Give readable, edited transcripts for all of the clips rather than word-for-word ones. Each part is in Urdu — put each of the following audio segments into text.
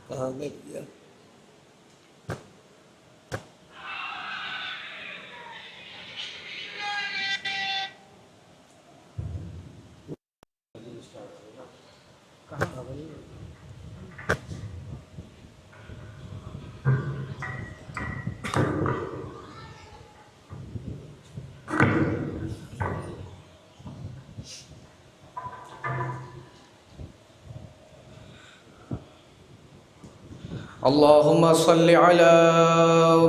کہاں گئے بھیا؟ کہاں بھائی؟ اللهم صل على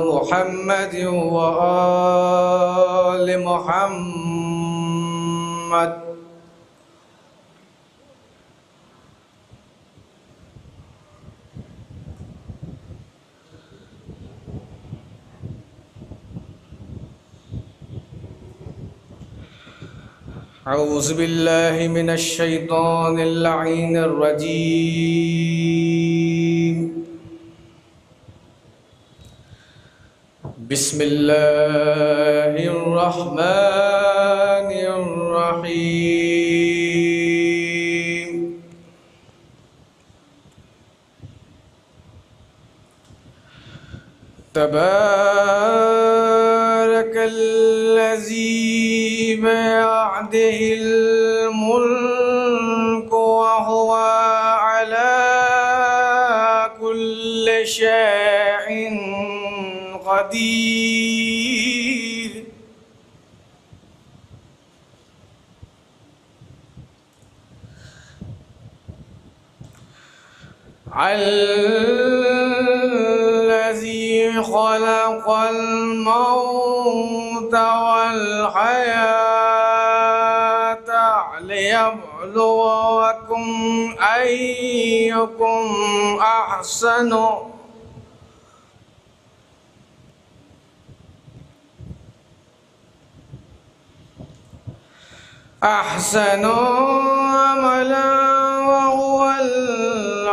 محمد وآل محمد. أعوذ بالله من الشيطان اللعين الرجيم. بسم الله الرحمن الرحيم. تبارك الذي بيده الملك وهو على كل شيء قدير. الذي خلق الموت والحياة ليبلوكم أيكم أحسن عملا وهو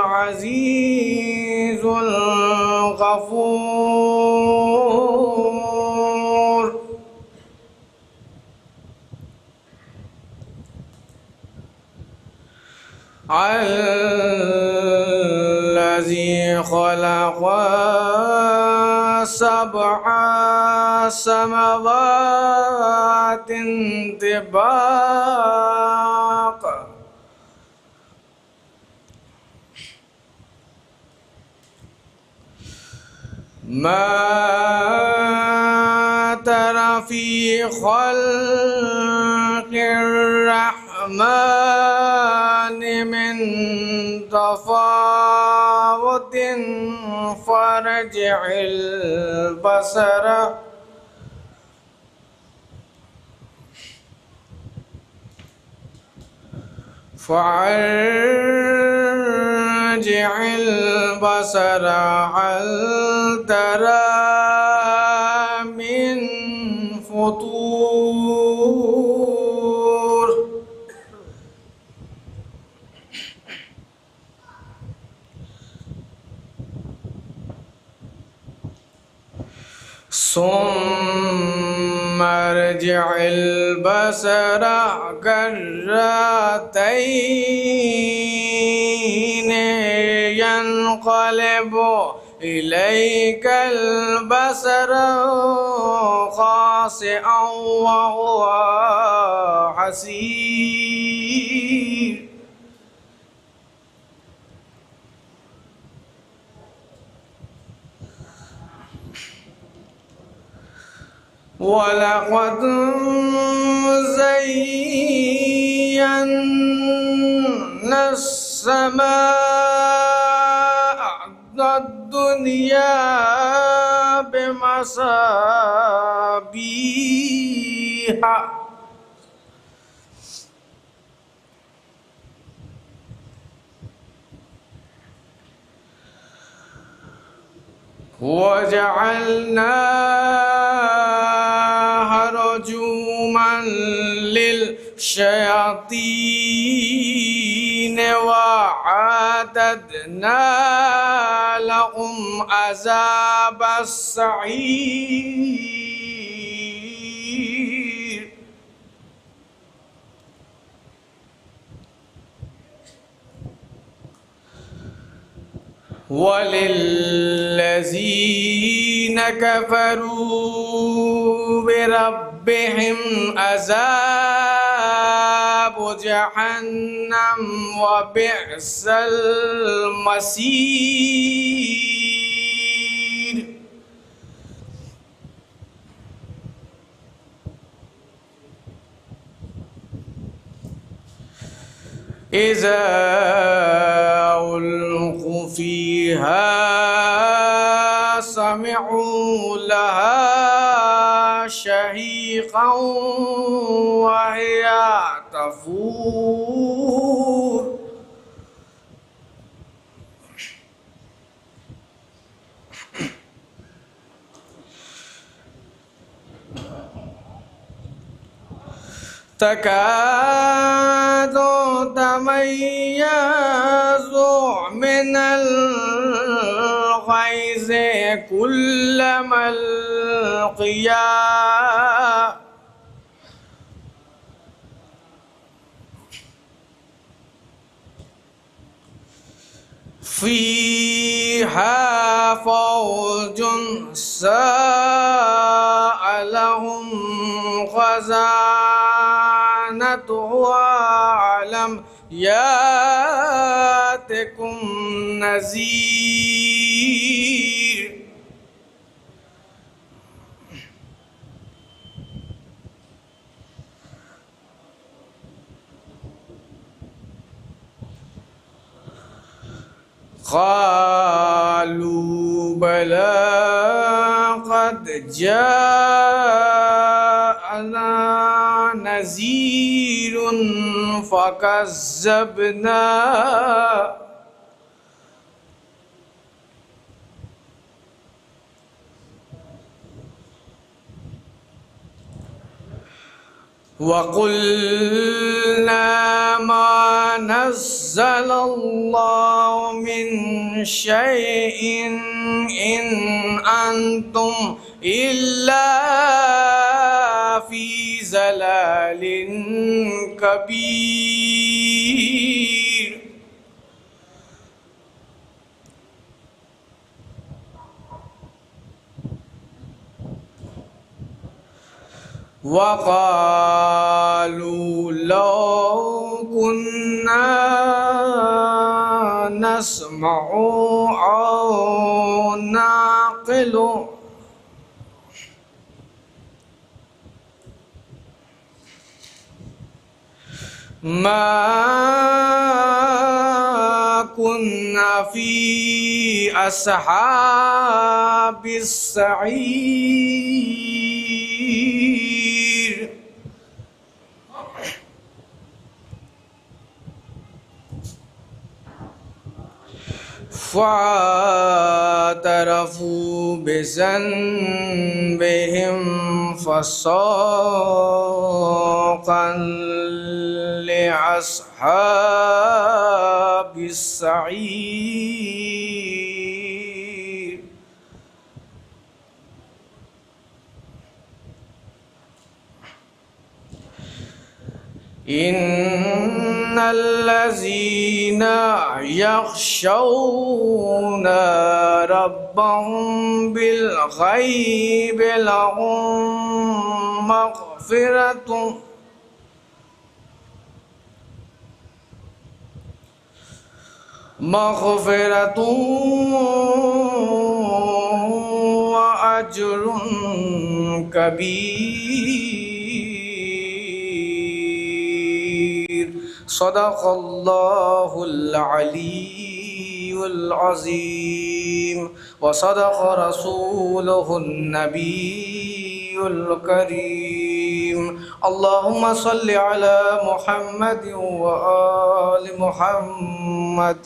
العزيز الغفور. الذي خلق 7 سماوات طباقا ما ترى في خلق الرحمن من تفاوت فارجع البصر هل ترى من فطور. ثم ارجع البصر كرتين ينقلب إليك البصر خاسئا وهو حسير. وَلَقَدْ زَيَّنَّا السَّمَاءَ الدُّنْيَا بِمَصَابِيحَ وَجَعَلْنَاهَا رُجُومًا لِلشَّيَاطِينِ وَأَعْتَدْنَا لَهُمْ عَذَابَ السَّعِيرِ. وَلِلَّذِينَ كَفَرُوا بِرَبِّهِمْ عَذَابُ جَهَنَّمَ وَبِئْسَ الْمَصِيرُ. إِذَا أُلْقُوا فِيهَا سَمِعُوا لَهَا شَهِيقًا وَهِيَ تَفُورُ. تكاد تميز من الغيظ كلما القيا فيها فوج سألهم خزانتها ألم يأتكم نذير. قالوا بلى قد جاءنا نذير فكذبنا وقلنا ما نزل الله من شيء إن أنتم إلا في ضلال كبير. وقالوا لو كنا نسمع أو نعقل ما كنا في أصحاب السعير. فاعترفوا بذنبهم فسوقا لأصحاب السعير. إن الذين يخشون ربهم بالغيب لهم مغفرة وأجر كبير. صدق الله العلي العظيم وصدق رسوله النبي الكريم. اللهم صل على محمد وآل محمد.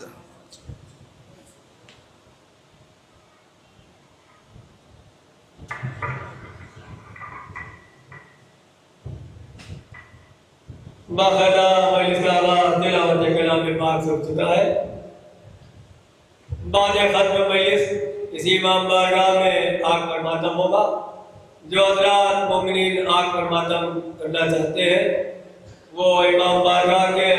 باقاعدہ مجلس کا آغاز تلاوت کلام پاک سے ہوتا ہے. بعد ختم مجلس اسی امام بارگاہ میں آگ پر ماتم ہوگا. جو حضرات مومنین آگ پر ماتم کرنا چاہتے ہیں وہ امام بارگاہ کے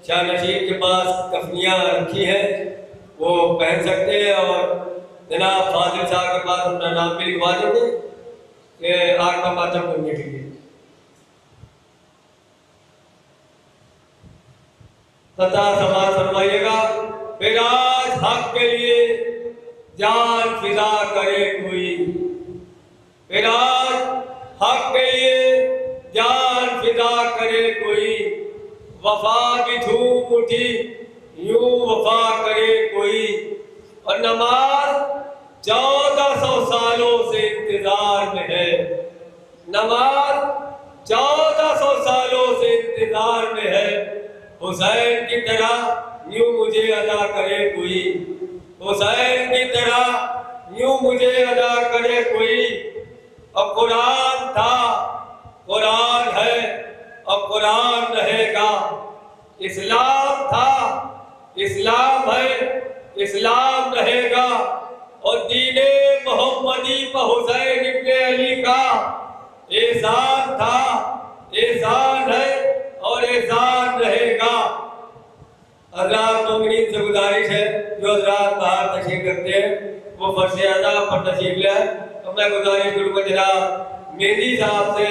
شاہ نشین کے پاس کفنیاں رکھی ہیں، وہ پہن سکتے ہیں، اور جناب فاضل صاحب کے پاس اپنا نام بھی لکھوا دیں گے کہ آگ کا ماتم کرنے کے لیے۔ فتح سماعت فرمائیے گا۔ پھر آج حق کے لیے جان فدا کرے کوئی، پھر آج حق کے لیے جان فدا کرے کوئی، وفا کی دھوم اٹھی یوں وفا کرے کوئی، اور نماز 1400 سالوں سے انتظار میں ہے، نماز 1400 سالوں سے انتظار میں ہے، حسین کی طرح یوں مجھے ادا کرے کوئی، حسین کی طرح یوں مجھے ادا کرے کوئی۔ اور قرآن تھا، قرآن ہے، اور قرآن رہے گا، اسلام تھا، اسلام ہے، اسلام رہے گا، اور دین محمدی پر حسین ابن علی کا احسان تھا، احسان ہے، اور احسان رہے گا۔ حضرات مومنین سے گزارش ہے جو حضرات باہر تشریف رکھتے ہیں وہ فرش اعظم پر تشریف لائیں۔ تو میں گزارش کروں گا جناب مہدی صاحب سے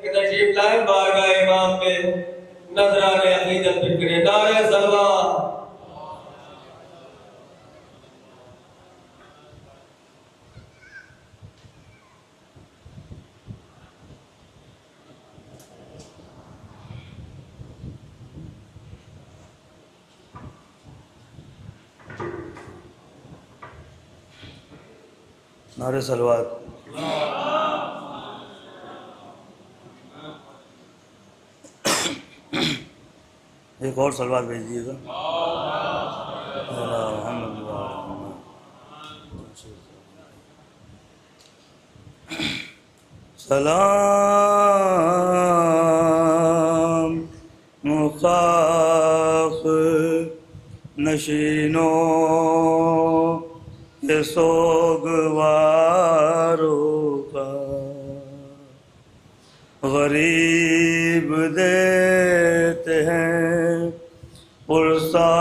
کہ تشریف لائیں بارگاہ امام میں نذرانِ عقیدت پیش کریں۔ نعرہ صلوات۔ نعرہ صلوات۔ ایک اور صلوات بھیج دیجیے گا۔ سلام مخاف نشینوں کے سوگواروں کا، غریب دیتے ہیں پرسا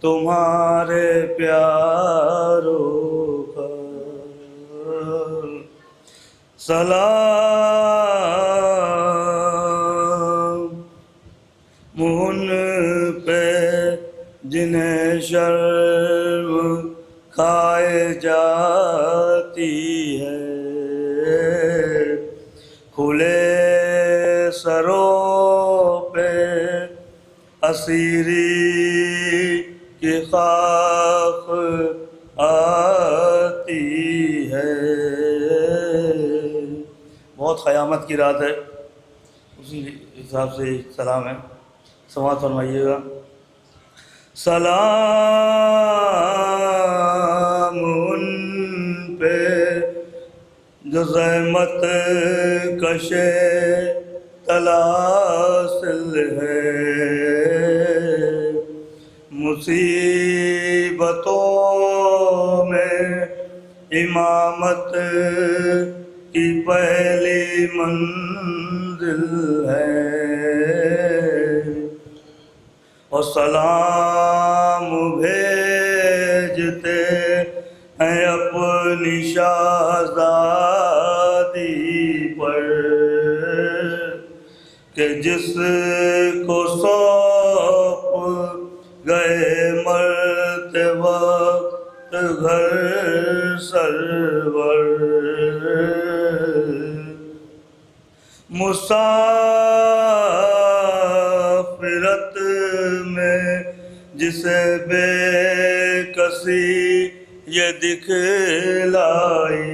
تمہارے پیاروں کا۔ سلام ان پہ جنہیں شرم کھائے جاتی ہے، کھلے سروں پہ اسیری کی خاک آتی ہے۔ بہت قیامت کی رات ہے، اسی حساب سے سلام ہے، سماعت فرمائیے گا۔ سلام ان پہ جو زحمت کشے تلاسل ہے، مصیبتوں میں امامت کی پہلی منزل ہے، اور سلام بھیجتے ہیں اپنی شہزادی پر کہ جس کو سونپ گئے مرتے وقت گھر سرور، مسافرت میں جسے بے کسی یہ دکھلائی،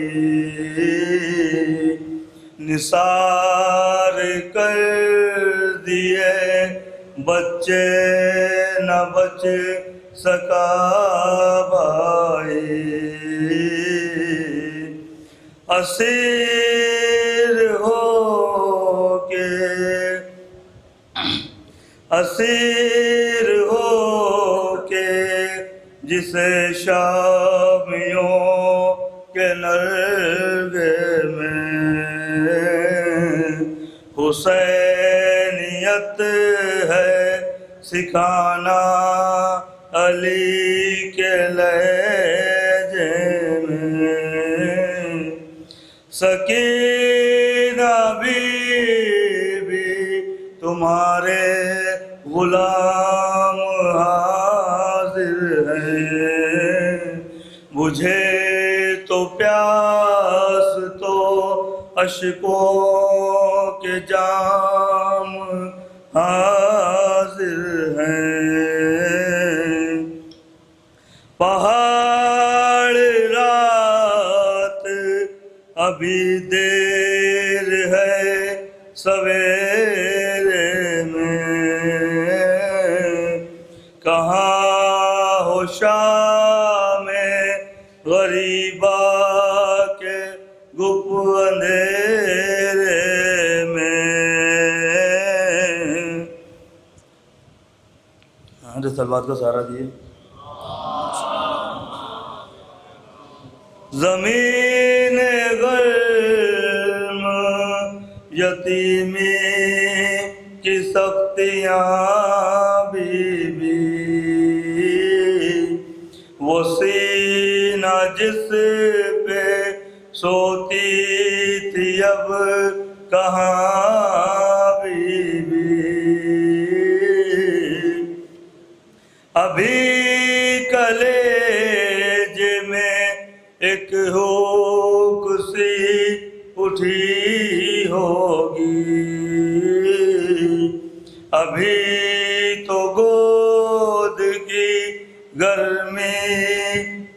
نثار کر دیے بچے نہ بچ سکا بھائی، اسیر ہو کے اسیر ہو کے جسے شامیوں کے نرگے میں حسینیت ہے سکھانا علی کے لہجے میں، سکینہ بی بی تمہارے غلام حاضر ہیں، مجھے تو پیاس تو اشکوں کے جام حاضر ہیں، پہاڑ رات ابھی دیر ہے سویرے میں، کہاں ہو شام غریبا کے گپ اندھیرے میں۔ جو سلوات کا سہارا دیے۔ زمین گرم یتیمی کی سختیاں بی بی، وہ سینہ جس پہ سوتی تھی اب کہاں بی بی، ابھی کلیجے میں ایک ہوک سی اٹھی ہوگی، ابھی تو گود کی گرمی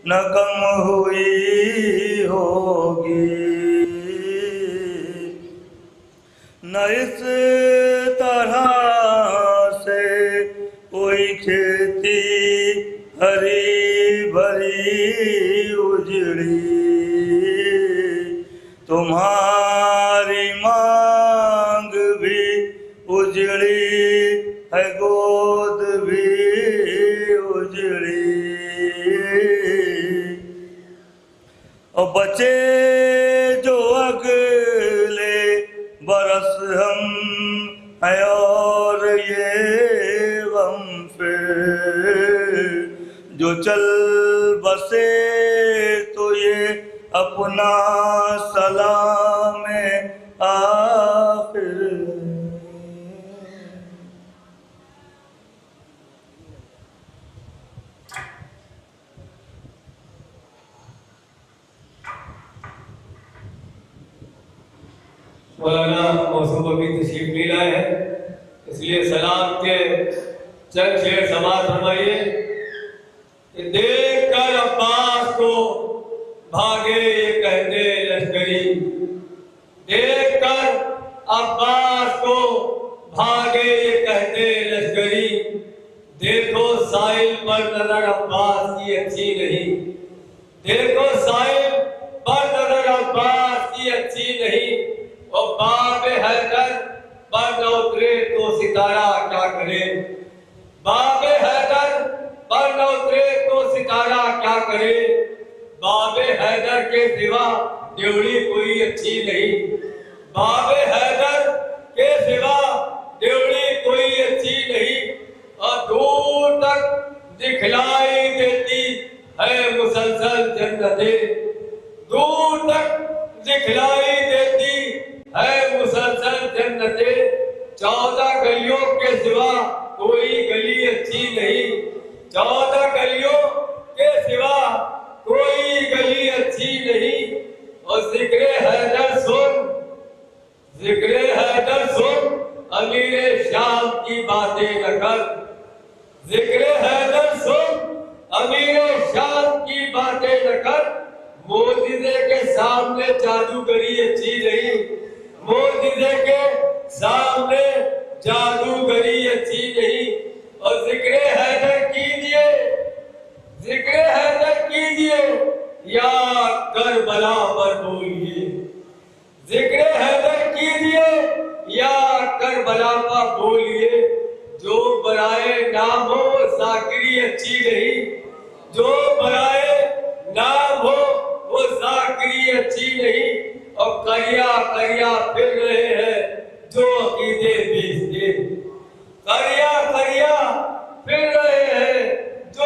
نہ کم ہوئی ہوگی، نہ اس طرح سے کوئی کھیتی ہری بھری اجڑی، تمہاری مانگ بھی اجڑی ہے، گود بھی اجڑی، اور بچے جو اگلے برس ہم ہیں، اور یہ غم پھر جو چل بسے تو یہ اپنا سلام آخر۔ مولانا موصوف ابھی تشریف نہیں لائے ہیں، اس لیے سلام کے چند شعر سماعت فرمائیے کہ دیکھ کر عباس کو بھاگے یہ کہتے لشکری، دیکھ کر عباس کو بھاگے یہ کہتے لشکری، دیکھو ساحل پر نظر عباس کی اچھی نہیں، دیکھو ساحل پر نظر عباس کی اچھی نہیں، اور باب حیدر پر نہ اترے تو ستارہ کیا کرے، باب حیدر پر نہ اترے تو ستارہ کیا کرے، باب حیدر کے سوا ڈیوڑی کوئی اچھی نہیں، باب حیدر کے سوا ڈیوڑی کوئی اچھی نہیں، اور دور تک دکھلائی دیتی ہے مسلسل جنتیں، دور تک دکھلائی دیتی ہے مسلسل جنتیں، 14 گلیوں کے سوا کوئی گلی اچھی نہیں، 14 گلیوں کے سوا کوئی گلی اچھی نہیں، اور ذکر حیدر سن، ذکر حیدر سن، امیر شام کی باتیں نہ کر، ذکر حیدر سن، امیر شام کی باتیں نہ کر، معجزے کے سامنے جادوگری اچھی نہیں، معجزے کے سامنے جادوگری اچھی نہیں، اور ذکر حیدر کیجئے، ذکر حیدر کیجئے یا کربلا پر بولیے، ذکر حیدر کیجئے یا کربلا پر بولیے، جو برائے نام ہو ذاکری اچھی نہیں، جو برائے نام ہو وہ ذاکری اچھی نہیں، اور کریا کریا پھر رہے ہیں جو عقیدے بیچتے، کریا کریا پھر رہے ہیں جو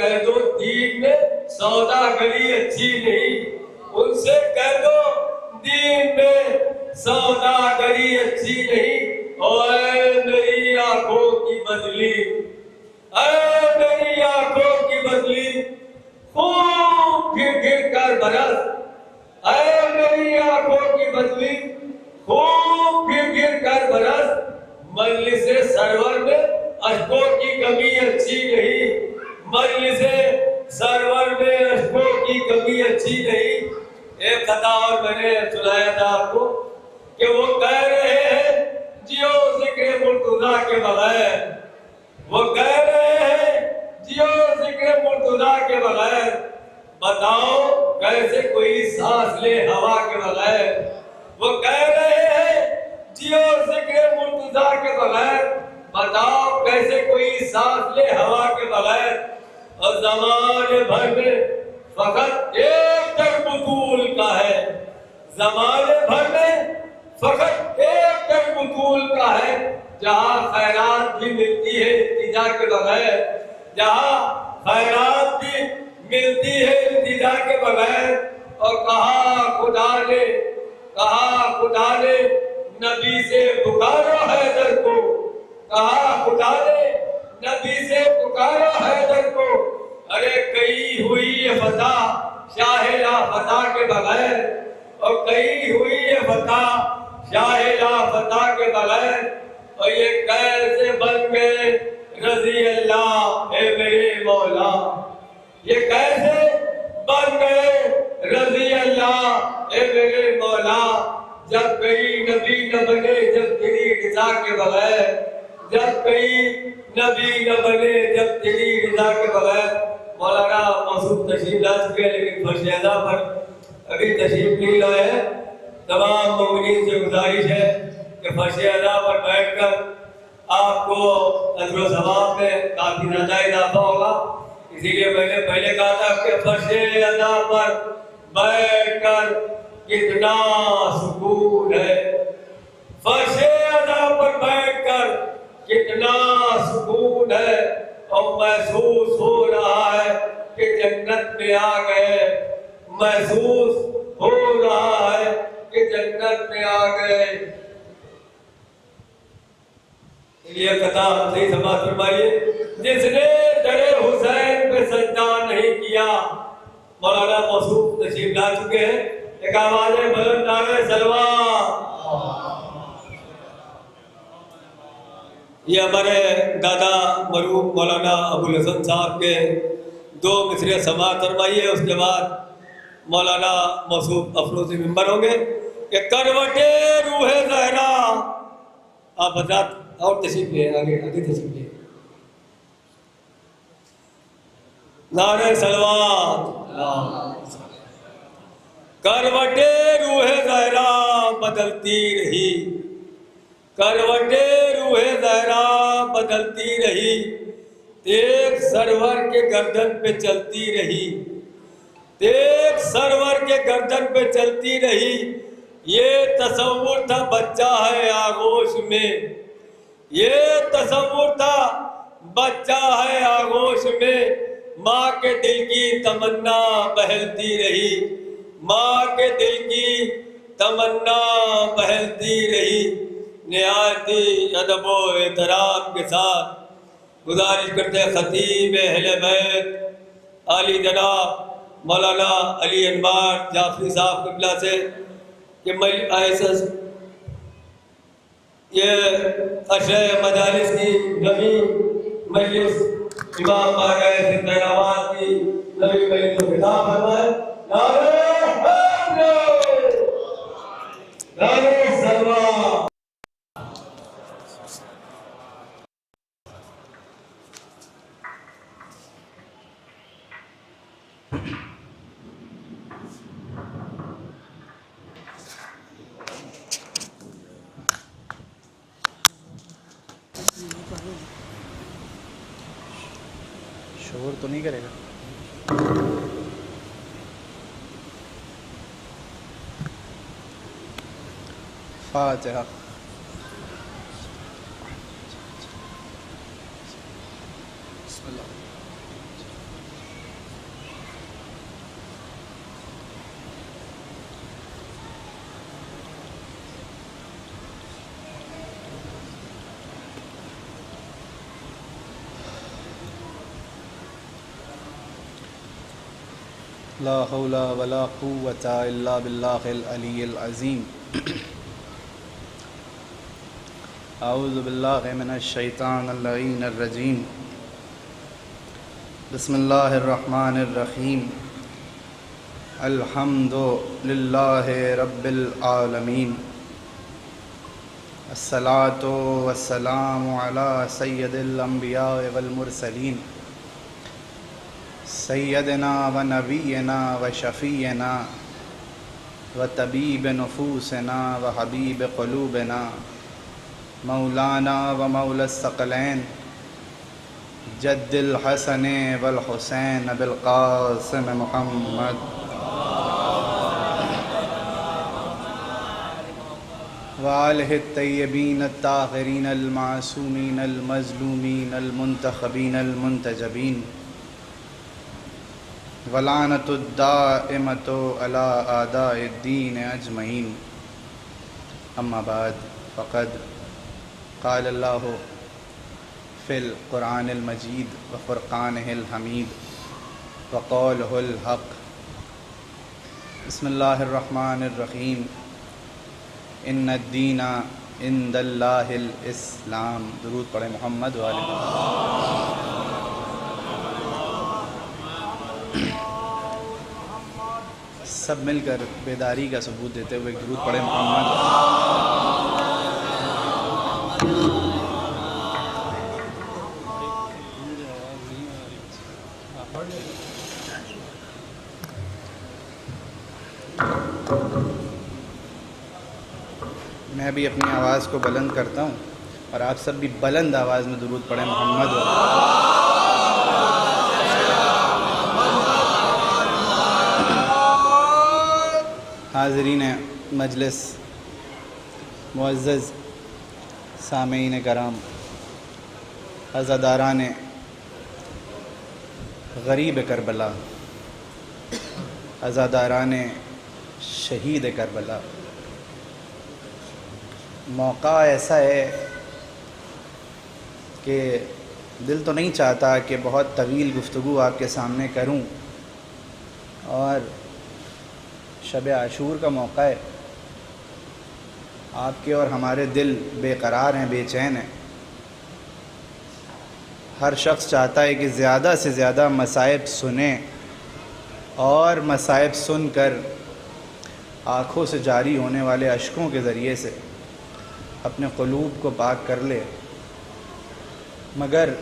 کہہ دو دین میں سوداگری اچھی نہیں، ان سے کہہ دو دین میں سوداگری اچھی نہیں۔ اے میری آنکھوں کی بدلی، اے میری آنکھوں کی بدلی، خوب گر گر کر برس، اے میری آنکھوں کی بدلی، خوب گر گر کر برس، مجلس سرور میں اشکوں کی کمی اچھی نہیں، مجلس سرور میں اشکوں کی کمی اچھی نہیں۔ ایک خطا اور میں نے سنایا تھا آپ کو کہ وہ کہہ رہے ہیں جیو ذکر مرتضیٰ کے بغیر، وہ کہہ رہے ہیں جیو ذکر مرتضیٰ کے بغیر، بتاؤ کیسے کوئی سانس لے ہوا کے بغیر، وہ کہہ رہے ہیں جیو ذکر مرتضیٰ کے بغیر، بتاؤ کیسے کوئی سانس لے ہوا کے بغیر، اور زمانے بھر میں فقط ایک در بطول کا ہے، زمانے بھر میں فقط ایک در بطول کا ہے، جہاں خیرات بھی ملتی ہے التجا کے بغیر، جہاں خیرات بھی ملتی ہے التجا کے بغیر۔ اور کہا خدا نے نبی سے پکارو حیدر کو، کہا خدا نے نبی سے پکارو حیدر کو، ارے کئی ہوئی یہ فتح شاہ لا فتح کے بغیر، اور کئی ہوئی یہ فتح شاہ لا فتح کے بغیر، اور یہ کیسے بن گئے رضی اللہ اے میرے مولا، یہ کیسے بن گئے رضی اللہ اے میرے مولا، جب کئی نبی نہ بنے جب تیری رضا کے بغیر، جب کئی نبی نہ بنے جب تیری رضا کے بغیر۔ مولانا مسعود تشریف لا چکے ہیں لیکن فرش ادا پر ابھی تشریف نہیں لائے ہیں۔ تمام مومنین سے گزارش ہے کہ فرش ادا پر بیٹھ کر آپ کو اجر و ثواب میں کافی زیادہ اضافہ ہوگا، اسی لیے میں نے پہلے کہا تھا کہ فرش ادا پر بیٹھ کر کتنا سکون ہے، فرش ادا پر بیٹھ کر کتنا سکون ہے، اور محسوس ہو رہا ہے کہ جنت میں آ گئے، محسوس ہو رہا ہے کہ جنت میں آ گئے۔ یہ قطع صحیح سماعت فرمائیے، جس نے در حسین پہ سجدہ نہیں کیا، مولانا مسعود تشریف لا چکے ہیں، ایک آواز بلند نعرہ صلوات۔ یہ ہمارے دادا مرحوم مولانا ابوالحسن صاحب کے دو مصرعے سماعت فرمائیے، اس کے بعد مولانا مسعود افروز ممبر ہوں گے کہ کروٹے روح زہرا، آپ حضرات اور تشریف لے آگے تشریف لے، نعرہ صلوات۔ کروٹے روح زہرا بدلتی رہی، کروٹے روح زہرا بدلتی رہی، ایک سرور کے گردن پہ چلتی رہی، ایک سرور کے گردن پہ چلتی رہی، یہ تصور تھا بچہ ہے آغوش میں، یہ تصور تھا بچہ ہے آغوش میں، ماں کے دل کی تمنا بہلتی رہی، ماں کے دل کی تمنا بہلتی رہی۔ نہایتی ادب و احترام کے ساتھ گزارش کرتے ہیں خطیب اہل بیت عالی جناب مولانا علی انوار جعفری صاحب قبلہ سے کہ یہ عشر مجالس کی نئی مجلس امام بارگاہ زندہ آباد کی نئی مجلس کو خطاب فرمائے۔ نعرہ صلوات۔ شور تو نہیں کرے گا؟ فاتحہ۔ بسم اللہ۔ لا حول ولا قوة إلا بالله العلي العظيم. أعوذ بالله من الشيطان اللعين الرجيم. بسم الله الرحمن الرحيم. الحمد لله رب العالمين. الصلاة والسلام على سيد الأنبياء والمرسلين سيدنا ونبينا وشفينا وطبيب نفوسنا وحبيب قلوبنا مولانا ومولى الثقلين جد الحسن والحسين بالقاسم محمد وآلہ الطیبین الطاہرین المعصومین المظلومین المنتخبین المنتجبین ولعنۃ الدائمۃ علی اعداء الدین اجمعین. اما بعد فقد قال اللہ فی القرآن المجید وفرقانہ الحمید وقولہ الحق. بسم اللہ الرحمن الرحیم. ان الدین عند اللہ الاسلام. درود پڑھیں محمد والے. سب مل کر بیداری کا ثبوت دیتے ہوئے درود پڑھیں محمد. میں بھی اپنی آواز کو بلند کرتا ہوں اور آپ سب بھی بلند آواز میں درود پڑھیں محمد. حاضرین مجلس، معزز سامعین کرام، عزاداران غریب کربلا، عزاداران شہید کربلا، موقع ایسا ہے کہ دل تو نہیں چاہتا کہ بہت طویل گفتگو آپ کے سامنے کروں، اور شب عاشور کا موقع ہے. آپ کے اور ہمارے دل بے قرار ہیں، بے چین ہیں. ہر شخص چاہتا ہے کہ زیادہ سے زیادہ مصائب سنیں اور مصائب سن کر آنکھوں سے جاری ہونے والے اشکوں کے ذریعے سے اپنے قلوب کو پاک کر لے. مگر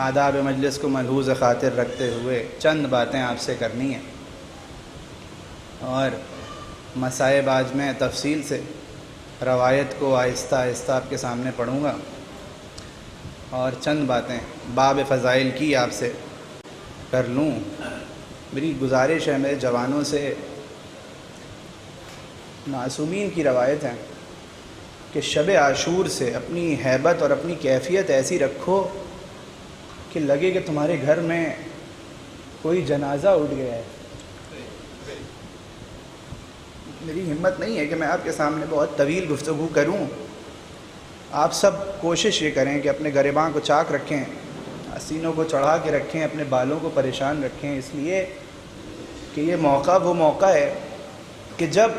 آداب مجلس کو ملحوظ خاطر رکھتے ہوئے چند باتیں آپ سے کرنی ہیں، اور مصائب آج میں تفصیل سے روایت کو آہستہ آہستہ آپ کے سامنے پڑھوں گا، اور چند باتیں باب فضائل کی آپ سے کر لوں. میری گزارش ہے میرے جوانوں سے، معصومین کی روایت ہے کہ شب عاشور سے اپنی ہیبت اور اپنی کیفیت ایسی رکھو کہ لگے کہ تمہارے گھر میں کوئی جنازہ اٹھ گیا ہے. میری ہمت نہیں ہے کہ میں آپ کے سامنے بہت طویل گفتگو کروں. آپ سب کوشش یہ کریں کہ اپنے گریباں کو چاک رکھیں، سینوں کو چڑھا کے رکھیں، اپنے بالوں کو پریشان رکھیں، اس لیے کہ یہ موقع وہ موقع ہے کہ جب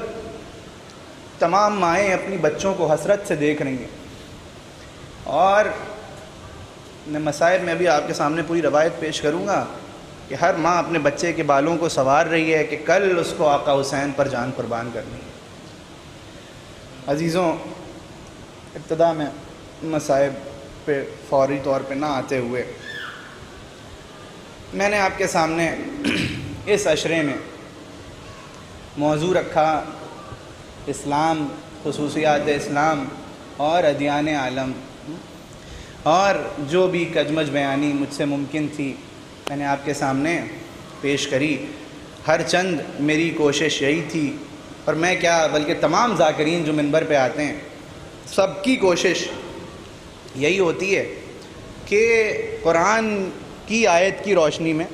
تمام مائیں اپنی بچوں کو حسرت سے دیکھ رہی ہیں. اور مصائب میں بھی آپ کے سامنے پوری روایت پیش کروں گا کہ ہر ماں اپنے بچے کے بالوں کو سنوار رہی ہے کہ کل اس کو آقا حسین پر جان قربان کرنی ہے. عزیزوں، ابتدا میں مصائب پہ فوری طور پہ نہ آتے ہوئے میں نے آپ کے سامنے اس عشرے میں موضوع رکھا اسلام، خصوصیات اسلام اور ادیان عالم، اور جو بھی کجمج بیانی مجھ سے ممکن تھی میں نے آپ کے سامنے پیش کری. ہر چند میری کوشش یہی تھی، اور میں کیا بلکہ تمام ذاکرین جو منبر پہ آتے ہیں سب کی کوشش یہی ہوتی ہے کہ قرآن کی آیت کی روشنی میں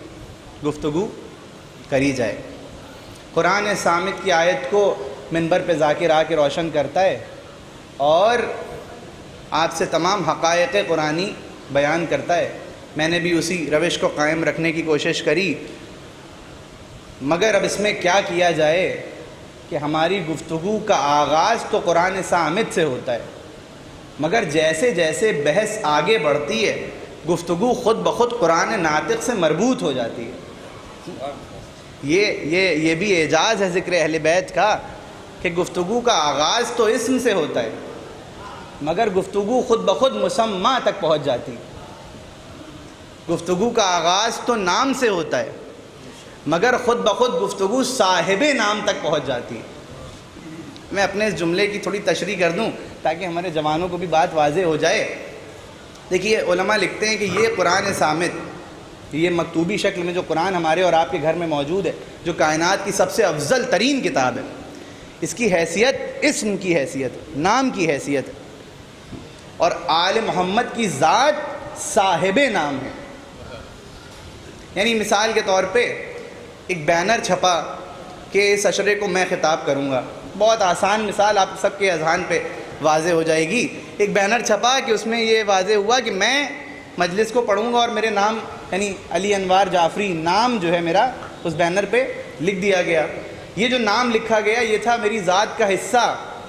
گفتگو کری جائے. قرآن صامت کی آیت کو منبر پہ ذاکر آ کے روشن کرتا ہے اور آپ سے تمام حقائق قرآنی بیان کرتا ہے. میں نے بھی اسی روش کو قائم رکھنے کی کوشش کری. مگر اب اس میں کیا کیا جائے کہ ہماری گفتگو کا آغاز تو قرآن صامت سے ہوتا ہے، مگر جیسے جیسے بحث آگے بڑھتی ہے گفتگو خود بخود قرآن ناطق سے مربوط ہو جاتی ہے۔ یہ بھی اعجاز ہے ذکر اہل بیت کا کہ گفتگو کا آغاز تو اسم سے ہوتا ہے مگر گفتگو خود بخود مسمى تک پہنچ جاتی ہے۔ گفتگو کا آغاز تو نام سے ہوتا ہے مگر خود بخود گفتگو صاحب نام تک پہنچ جاتی ہے۔ میں اپنے اس جملے کی تھوڑی تشریح کر دوں تاکہ ہمارے جوانوں کو بھی بات واضح ہو جائے۔ دیکھیے علماء لکھتے ہیں کہ یہ قرآن صامت، یہ مکتوبی شکل میں جو قرآن ہمارے اور آپ کے گھر میں موجود ہے، جو کائنات کی سب سے افضل ترین کتاب ہے، اس کی حیثیت اسم کی حیثیت، نام کی حیثیت ہے، اور آل محمد کی ذات صاحب نام ہے۔ یعنی مثال کے طور پہ ایک بینر چھپا کہ اس عشرے کو میں خطاب کروں گا، بہت آسان مثال آپ سب کے اذہان پہ واضح ہو جائے گی۔ ایک بینر چھپا کہ اس میں یہ واضح ہوا کہ میں مجلس کو پڑھوں گا اور میرے نام یعنی علی انوار جعفری نام جو ہے میرا اس بینر پہ لکھ دیا گیا۔ یہ جو نام لکھا گیا یہ تھا میری ذات کا حصہ،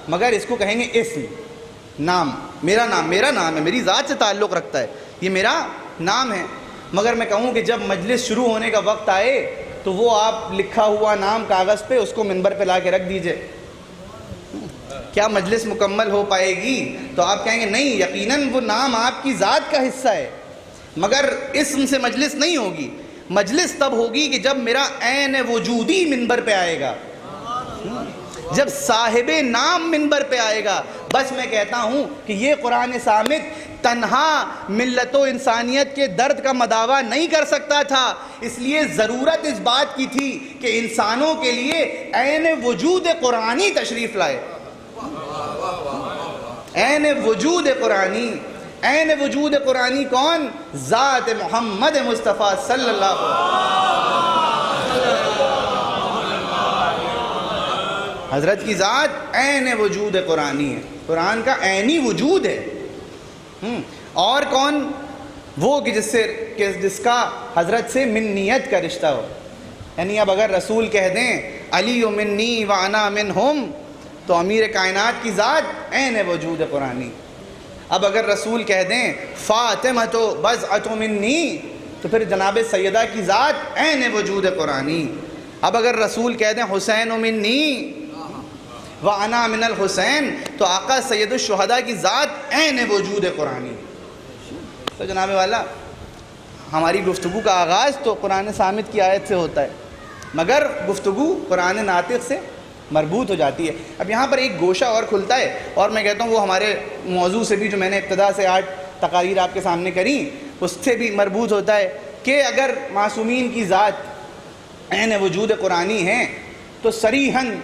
مگر اس کو کہیں گے اسم، نام، میرا نام ہے، میری ذات سے تعلق رکھتا ہے، یہ میرا نام ہے۔ مگر میں کہوں کہ جب مجلس شروع ہونے کا وقت آئے تو وہ آپ لکھا ہوا نام کاغذ پہ اس کو منبر پہ لا کے رکھ دیجئے، کیا مجلس مکمل ہو پائے گی؟ تو آپ کہیں گے نہیں، یقیناً وہ نام آپ کی ذات کا حصہ ہے، مگر اسم سے مجلس نہیں ہوگی۔ مجلس تب ہوگی کہ جب میرا عین وجودی منبر پہ آئے گا، جب صاحب نام منبر پہ آئے گا۔ بس میں کہتا ہوں کہ یہ قرآن صامت تنہا ملت و انسانیت کے درد کا مداوا نہیں کر سکتا تھا، اس لیے ضرورت اس بات کی تھی کہ انسانوں کے لیے عین وجود قرآنی تشریف لائے۔ عین وجود قرآنی، عین وجود قرآنی کون؟ ذات محمد مصطفیٰ صلی اللہ علیہ وسلم۔ حضرت کی ذات عین وجود قرآنی ہے، قرآن کا عینی وجود ہے۔ اور کون؟ وہ کہ جس کا حضرت سے منیت کا رشتہ ہو۔ یعنی اب اگر رسول کہہ دیں علی منی وانا منہم تو امیر کائنات کی ذات عین وجود قرآنی۔ اب اگر رسول کہہ دیں فاطمہ تو بضعۃ منی تو پھر جناب سیدہ کی ذات عین وجود قرآنی۔ اب اگر رسول کہہ دیں حسین منی وانا من الحسین تو آقا سید الشہداء کی ذات عین وجود قرآنی۔ تو جناب والا ہماری گفتگو کا آغاز تو قرآن صامت کی آیت سے ہوتا ہے مگر گفتگو قرآن ناطق سے مربوط ہو جاتی ہے۔ اب یہاں پر ایک گوشہ اور کھلتا ہے اور میں کہتا ہوں وہ ہمارے موضوع سے بھی جو میں نے ابتدا سے 8 تقاریر آپ کے سامنے کریں اس سے بھی مربوط ہوتا ہے کہ اگر معصومین کی ذات عین وجود قرآنی ہیں تو صریحاً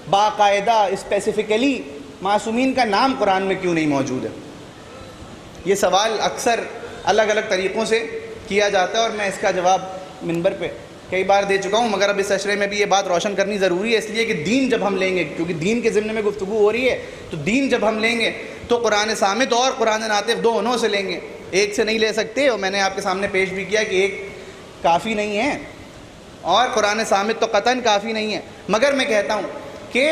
باقاعدہ اسپیسیفکلی معصومین کا نام قرآن میں کیوں نہیں موجود ہے؟ یہ سوال اکثر الگ الگ طریقوں سے کیا جاتا ہے اور میں اس کا جواب منبر پہ کئی بار دے چکا ہوں، مگر اب اس عشرے میں بھی یہ بات روشن کرنی ضروری ہے، اس لیے کہ دین جب ہم لیں گے، کیونکہ دین کے ضمن میں گفتگو ہو رہی ہے، تو دین جب ہم لیں گے تو قرآن صامت اور قرآن ناطق دونوں سے لیں گے، ایک سے نہیں لے سکتے۔ اور میں نے آپ کے سامنے پیش بھی کیا کہ ایک کافی نہیں ہے اور قرآن صامت تو قطعاً کافی نہیں ہے۔ مگر میں کہتا ہوں کہ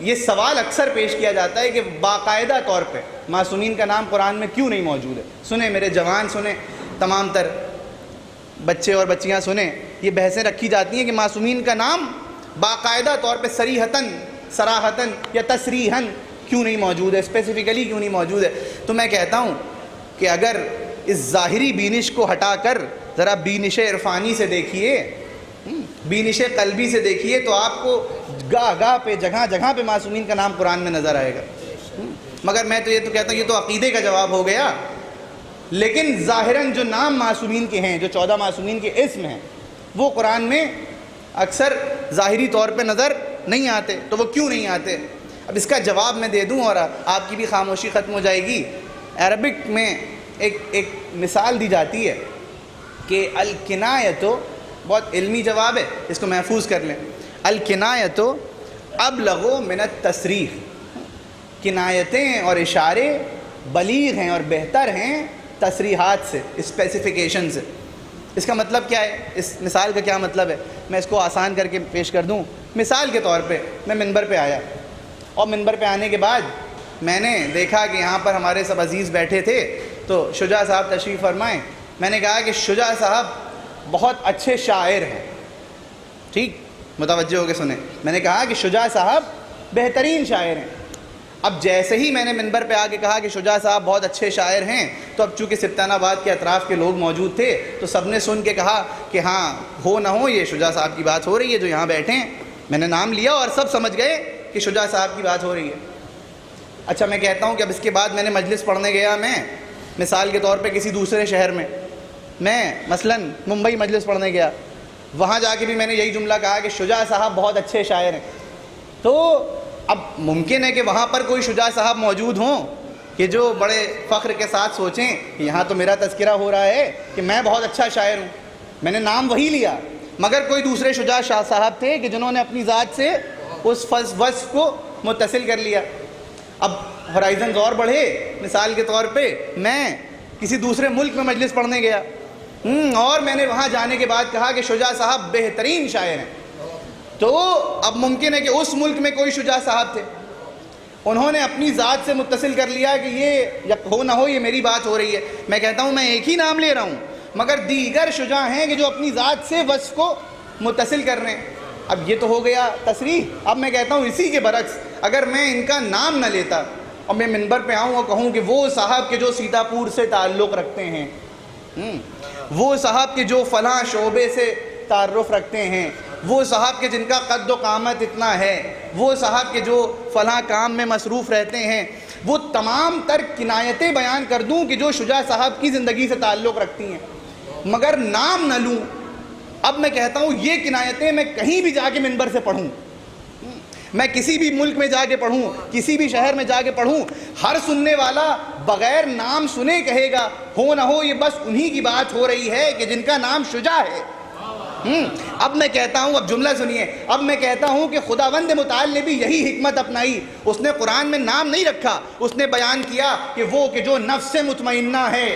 یہ سوال اکثر پیش کیا جاتا ہے کہ باقاعدہ طور پہ معصومین کا نام قرآن میں کیوں نہیں موجود ہے؟ سنیں میرے جوان، سنیں تمام تر بچے اور بچیاں سنیں، یہ بحثیں رکھی جاتی ہیں کہ معصومین کا نام باقاعدہ طور پہ صراحتاً یا تصریحاً کیوں نہیں موجود ہے، اسپیسیفکلی کیوں نہیں موجود ہے۔ تو میں کہتا ہوں کہ اگر اس ظاہری بینش کو ہٹا کر ذرا بینش عرفانی سے دیکھیے، بینش قلبی سے دیکھیے تو آپ کو گاہ پہ جگہ جگہ پہ معصومین کا نام قرآن میں نظر آئے گا۔ مگر میں تو یہ تو کہتا ہوں یہ تو عقیدے کا جواب ہو گیا، لیکن ظاہراً جو نام معصومین کے ہیں، جو 14 معصومین کے اسم ہیں، وہ قرآن میں اکثر ظاہری طور پہ نظر نہیں آتے۔ تو وہ کیوں نہیں آتے؟ اب اس کا جواب میں دے دوں اور آپ کی بھی خاموشی ختم ہو جائے گی۔ عربک میں ایک مثال دی جاتی ہے کہ الکنایتو، بہت علمی جواب ہے، اس کو محفوظ کر لیں، الکنایتو ابلغ من التصریح، کنایتیں اور اشارے بلیغ ہیں اور بہتر ہیں تصریحات سے، اسپیسیفیکیشن سے۔ اس کا مطلب کیا ہے؟ اس مثال کا کیا مطلب ہے؟ میں اس کو آسان کر کے پیش کر دوں. مثال کے طور پہ میں منبر پہ آیا اور منبر پہ آنے کے بعد میں نے دیکھا کہ یہاں پر ہمارے سب عزیز بیٹھے تھے. تو شجاع صاحب تشریف فرمائیں. میں نے کہا کہ شجاع صاحب بہت اچھے شاعر ہیں. ٹھیک، متوجہ ہو کے سنیں. میں نے کہا کہ شجاع صاحب بہترین شاعر ہیں. اب جیسے ہی میں نے منبر پہ آ کے کہا کہ شجاع صاحب بہت اچھے شاعر ہیں، تو اب چونکہ سبطان آباد کے اطراف کے لوگ موجود تھے تو سب نے سن کے کہا کہ ہاں ہو نہ ہو یہ شجاع صاحب کی بات ہو رہی ہے جو یہاں بیٹھے ہیں. میں نے نام لیا اور سب سمجھ گئے کہ شجاع صاحب کی بات ہو رہی ہے. اچھا، میں کہتا ہوں کہ اب اس کے بعد میں نے مجلس پڑھنے گیا، میں مثال کے طور پہ کسی دوسرے شہر میں مثلاً ممبئی مجلس پڑھنے گیا، وہاں جا کے بھی میں نے یہی جملہ کہا کہ شجاع صاحب بہت اچھے شاعر ہیں. تو اب ممکن ہے کہ وہاں پر کوئی شجاع صاحب موجود ہوں کہ جو بڑے فخر کے ساتھ سوچیں کہ یہاں تو میرا تذکرہ ہو رہا ہے کہ میں بہت اچھا شاعر ہوں. میں نے نام وہی لیا، مگر کوئی دوسرے شجاع صاحب تھے کہ جنہوں نے اپنی ذات سے اس وصف کو متصل کر لیا. اب ہورائزنز اور بڑھے. مثال کے طور پہ میں کسی دوسرے ملک میں مجلس پڑھنے گیا اور میں نے وہاں جانے کے بعد کہا کہ شجاع صاحب بہترین شاعر ہیں. تو اب ممکن ہے کہ اس ملک میں کوئی شجاع صاحب تھے، انہوں نے اپنی ذات سے متصل کر لیا کہ یہ ہو نہ ہو یہ میری بات ہو رہی ہے. میں کہتا ہوں میں ایک ہی نام لے رہا ہوں مگر دیگر شجاع ہیں کہ جو اپنی ذات سے وصف کو متصل کر رہے ہیں. اب یہ تو ہو گیا تصریح. اب میں کہتا ہوں اسی کے برعکس اگر میں ان کا نام نہ لیتا اور میں منبر پہ آؤں اور کہوں کہ وہ صاحب کے جو سیتاپور سے تعلق رکھتے ہیں، وہ صاحب کے جو فلاں شعبے سے تعارف رکھتے ہیں، وہ صاحب کے جن کا قد و قامت اتنا ہے، وہ صاحب کے جو فلاں کام میں مصروف رہتے ہیں، وہ تمام تر کنایتیں بیان کر دوں کہ جو شجاع صاحب کی زندگی سے تعلق رکھتی ہیں مگر نام نہ لوں. اب میں کہتا ہوں یہ کنایتیں میں کہیں بھی جا کے منبر سے پڑھوں، میں کسی بھی ملک میں جا کے پڑھوں، کسی بھی شہر میں جا کے پڑھوں، ہر سننے والا بغیر نام سنے کہے گا ہو نہ ہو یہ بس انہی کی بات ہو رہی ہے کہ جن کا نام شجاع ہے. اب میں کہتا ہوں، اب جملہ سنیے، اب میں کہتا ہوں کہ خداوند متعال نے بھی یہی حکمت اپنائی. اس نے قرآن میں نام نہیں رکھا، اس نے بیان کیا کہ وہ کہ جو نفس مطمئنہ ہے،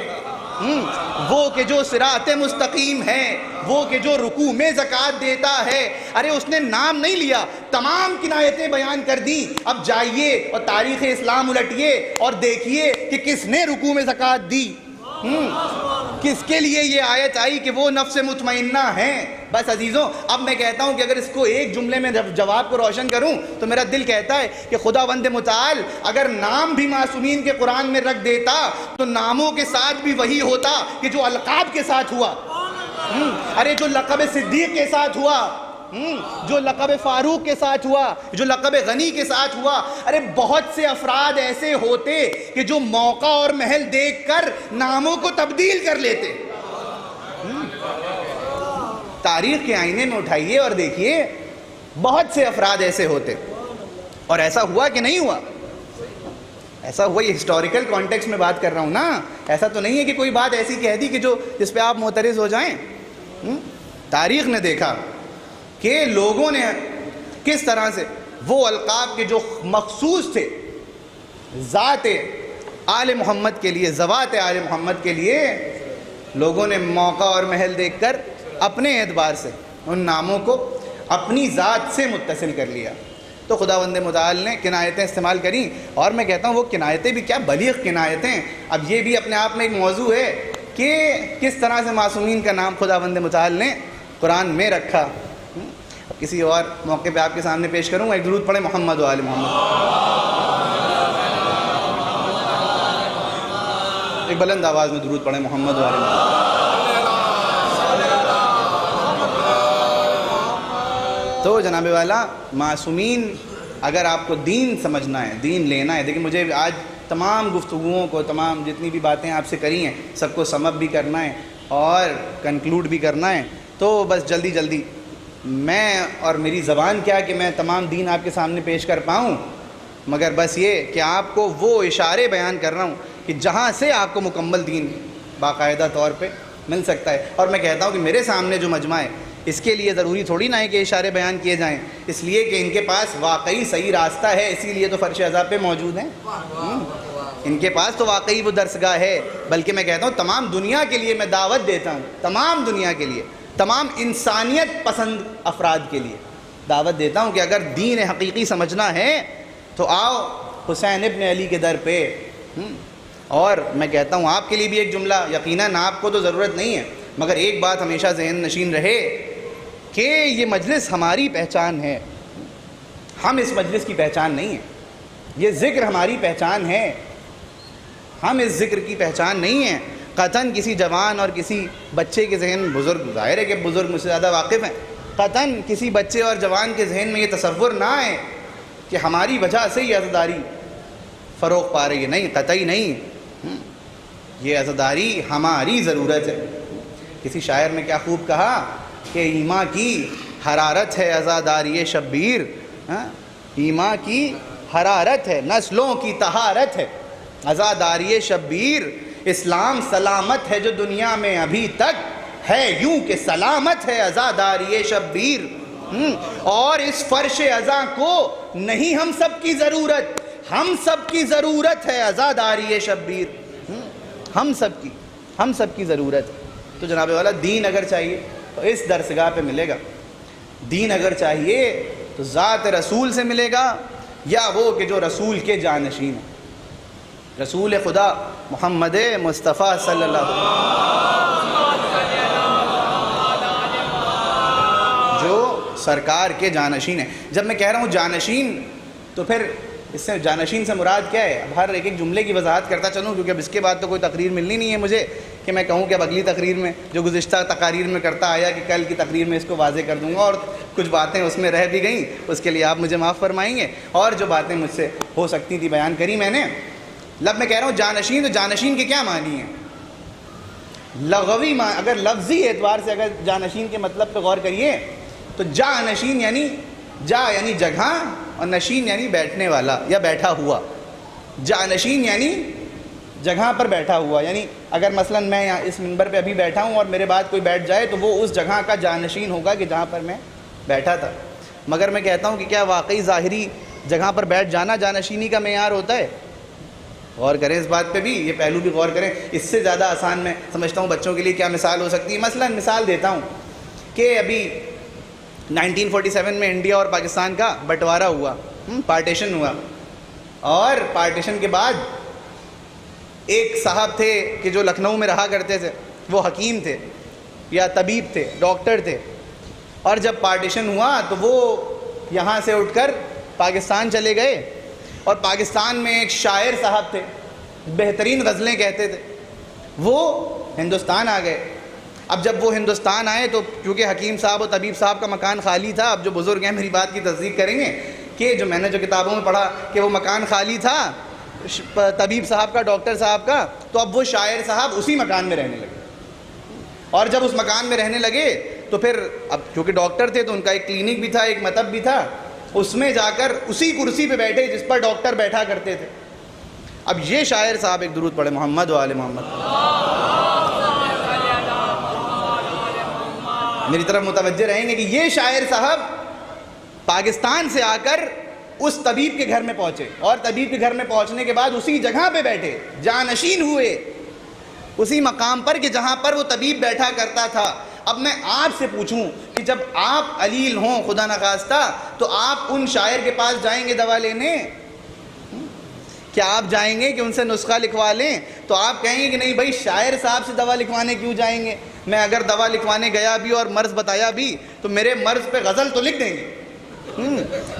وہ کہ جو صراط مستقیم ہے، وہ کہ جو رکوع میں زکوٰۃ دیتا ہے. ارے اس نے نام نہیں لیا، تمام کنایتیں بیان کر دی. اب جائیے اور تاریخ اسلام الٹیے اور دیکھیے کہ کس نے رکوع میں زکوٰۃ دی، کس کے لیے یہ آیت آئی کہ وہ نفس مطمئنہ ہیں. بس عزیزوں، اب میں کہتا ہوں کہ اگر اس کو ایک جملے میں جواب کو روشن کروں تو میرا دل کہتا ہے کہ خداوند متعال اگر نام بھی معصومین کے قرآن میں رکھ دیتا تو ناموں کے ساتھ بھی وہی ہوتا کہ جو القاب کے ساتھ ہوا. ارے جو لقب صدیق کے ساتھ ہوا، جو لقب فاروق کے ساتھ ہوا، جو لقب غنی کے ساتھ ہوا. ارے بہت سے افراد ایسے ہوتے کہ جو موقع اور محل دیکھ کر ناموں کو تبدیل کر لیتے. تاریخ کے آئینے میں اٹھائیے اور دیکھیے بہت سے افراد ایسے ہوتے. اور ایسا ہوا کہ نہیں ہوا؟ ایسا ہوا. یہ ہسٹوریکل کانٹیکسٹ میں بات کر رہا ہوں نا. ایسا تو نہیں ہے کہ کوئی بات ایسی کہہ دی کہ جو جس پہ آپ معترض ہو جائیں. تاریخ نے دیکھا کہ لوگوں نے کس طرح سے وہ القاب کے جو مخصوص تھے ذات آل محمد کے لیے، ذوات آل محمد کے لیے، لوگوں نے موقع اور محل دیکھ کر اپنے اعتبار سے ان ناموں کو اپنی ذات سے متصل کر لیا. تو خداوند متعال نے کنایتیں استعمال کریں. اور میں کہتا ہوں وہ کنایتیں بھی کیا بلیغ کنایتیں. اب یہ بھی اپنے آپ میں ایک موضوع ہے کہ کس طرح سے معصومین کا نام خداوند متعال نے قرآن میں رکھا. کسی اور موقع پہ آپ کے سامنے پیش کروں گا. ایک درود پڑھیں محمد و آل محمد. ایک بلند آواز میں درود پڑھیں محمد و آل محمد. تو جناب والا معصومین، اگر آپ کو دین سمجھنا ہے، دین لینا ہے، دیکھیں مجھے آج تمام گفتگوؤں کو، تمام جتنی بھی باتیں آپ سے کری ہیں سب کو سم اپ بھی کرنا ہے اور کنکلوڈ بھی کرنا ہے. تو بس جلدی جلدی میں اور میری زبان کیا کہ میں تمام دین آپ کے سامنے پیش کر پاؤں، مگر بس یہ کہ آپ کو وہ اشارے بیان کر رہا ہوں کہ جہاں سے آپ کو مکمل دین باقاعدہ طور پہ مل سکتا ہے. اور میں کہتا ہوں کہ میرے سامنے جو مجمع ہے اس کے لیے ضروری تھوڑی نہ ہے کہ اشارے بیان کیے جائیں، اس لیے کہ ان کے پاس واقعی صحیح راستہ ہے، اسی لیے تو فرش عذاب پہ موجود ہیں. ان کے پاس تو واقعی وہ درسگاہ ہے، بلکہ میں کہتا ہوں تمام دنیا کے لیے میں دعوت دیتا ہوں، تمام دنیا کے لیے، تمام انسانیت پسند افراد کے لیے دعوت دیتا ہوں کہ اگر دین حقیقی سمجھنا ہے تو آؤ حسین ابن علی کے در پہ۔ اور میں کہتا ہوں آپ کے لیے بھی ایک جملہ، یقیناً آپ کو تو ضرورت نہیں ہے، مگر ایک بات ہمیشہ ذہن نشین رہے کہ یہ مجلس ہماری پہچان ہے، ہم اس مجلس کی پہچان نہیں ہے، یہ ذکر ہماری پہچان ہے، ہم اس ذکر کی پہچان نہیں ہیں۔ قطعاً کسی جوان اور کسی بچے کے ذہن، بزرگ ظاہر ہے کہ بزرگ مجھ سے زیادہ واقف ہیں، قطعاً کسی بچے اور جوان کے ذہن میں یہ تصور نہ آئے کہ ہماری وجہ سے یہ عزاداری فروغ پا رہی ہے، نہیں، قطعی نہیں، یہ عزاداری ہماری ضرورت ہے۔ کسی شاعر نے کیا خوب کہا کہ ایماں کی حرارت ہے عزاداری شبیر، ایماں کی حرارت ہے، نسلوں کی طہارت ہے عزاداری شبیر، اسلام سلامت ہے جو دنیا میں ابھی تک ہے، یوں کہ سلامت ہے عزاداری شبیر، اور اس فرش عزا کو نہیں ہم سب کی ضرورت، ہم سب کی ضرورت ہے عزاداری شبیر، ہم سب کی ضرورت ہے۔ تو جناب والا دین اگر چاہیے تو اس درسگاہ پہ ملے گا، دین اگر چاہیے تو ذات رسول سے ملے گا، یا وہ کہ جو رسول کے جانشین ہیں، رسول خدا محمد مصطفیٰ صلی اللہ علیہ وسلم جو سرکار کے جانشین ہیں۔ جب میں کہہ رہا ہوں جانشین تو پھر اس سے جانشین سے مراد کیا ہے؟ اب ہر ایک جملے کی وضاحت کرتا چلوں، کیونکہ اب اس کے بعد تو کوئی تقریر ملنی نہیں ہے مجھے کہ میں کہوں کہ اب اگلی تقریر میں جو گزشتہ تقاریر میں کرتا آیا کہ کل کی تقریر میں اس کو واضح کر دوں گا، اور کچھ باتیں اس میں رہ بھی گئیں، اس کے لیے آپ مجھے معاف فرمائیں گے، اور جو باتیں مجھ سے ہو سکتی تھی بیان کری میں نے۔ لب میں کہہ رہا ہوں جانشین، تو جانشین کے کیا معنی ہیں؟ لغوی معنی، اگر لفظی اعتبار سے اگر جانشین کے مطلب پہ غور کریے تو جانشین یعنی جا یعنی جگہ، اور نشین یعنی بیٹھنے والا یا بیٹھا ہوا۔ جانشین یعنی جگہ پر بیٹھا ہوا، یعنی اگر مثلا میں یہاں اس منبر پہ ابھی بیٹھا ہوں اور میرے بعد کوئی بیٹھ جائے تو وہ اس جگہ کا جانشین ہوگا کہ جہاں پر میں بیٹھا تھا۔ مگر میں کہتا ہوں کہ کیا واقعی ظاہری جگہ پر بیٹھ جانا جانشینی کا معیار ہوتا ہے؟ غور کریں اس بات پہ بھی، یہ پہلو بھی غور کریں۔ اس سے زیادہ آسان میں سمجھتا ہوں بچوں کے لیے کیا مثال ہو سکتی ہے۔ مثلا مثال دیتا ہوں کہ ابھی 1947 میں انڈیا اور پاکستان کا بٹوارا ہوا، پارٹیشن ہوا، اور پارٹیشن کے بعد ایک صاحب تھے کہ جو لکھنؤ میں رہا کرتے تھے، وہ حکیم تھے یا طبیب تھے، ڈاکٹر تھے، اور جب پارٹیشن ہوا تو وہ یہاں سے اٹھ کر پاکستان چلے گئے، اور پاکستان میں ایک شاعر صاحب تھے، بہترین غزلیں کہتے تھے، وہ ہندوستان آ گئے۔ اب جب وہ ہندوستان آئے تو کیونکہ حکیم صاحب اور طبیب صاحب کا مکان خالی تھا، اب جو بزرگ ہیں میری بات کی تصدیق کریں گے کہ جو میں نے جو کتابوں میں پڑھا کہ وہ مکان خالی تھا طبیب صاحب کا، ڈاکٹر صاحب کا، تو اب وہ شاعر صاحب اسی مکان میں رہنے لگے، اور جب اس مکان میں رہنے لگے تو پھر اب کیونکہ ڈاکٹر تھے تو ان کا ایک کلینک بھی تھا، ایک مطب بھی تھا، اس میں جا کر اسی کرسی پہ بیٹھے جس پر ڈاکٹر بیٹھا کرتے تھے۔ اب یہ شاعر صاحب ایک درود پڑھے محمد و آل محمد، میری طرف متوجہ رہیں گے کہ یہ شاعر صاحب پاکستان سے آ کر اس طبیب کے گھر میں پہنچے، اور طبیب کے گھر میں پہنچنے کے بعد اسی جگہ پہ بیٹھے، جانشین ہوئے اسی مقام پر کہ جہاں پر وہ طبیب بیٹھا کرتا تھا۔ اب میں آپ سے پوچھوں کہ جب آپ علیل ہوں خدا نخواستہ تو آپ ان شاعر کے پاس جائیں گے دوا لینے؟ کیا آپ جائیں گے کہ ان سے نسخہ لکھوا لیں؟ تو آپ کہیں گے کہ نہیں بھائی شاعر صاحب سے دوا لکھوانے کیوں جائیں گے؟ میں اگر دوا لکھوانے گیا بھی اور مرض بتایا بھی تو میرے مرض پہ غزل تو لکھ دیں گے،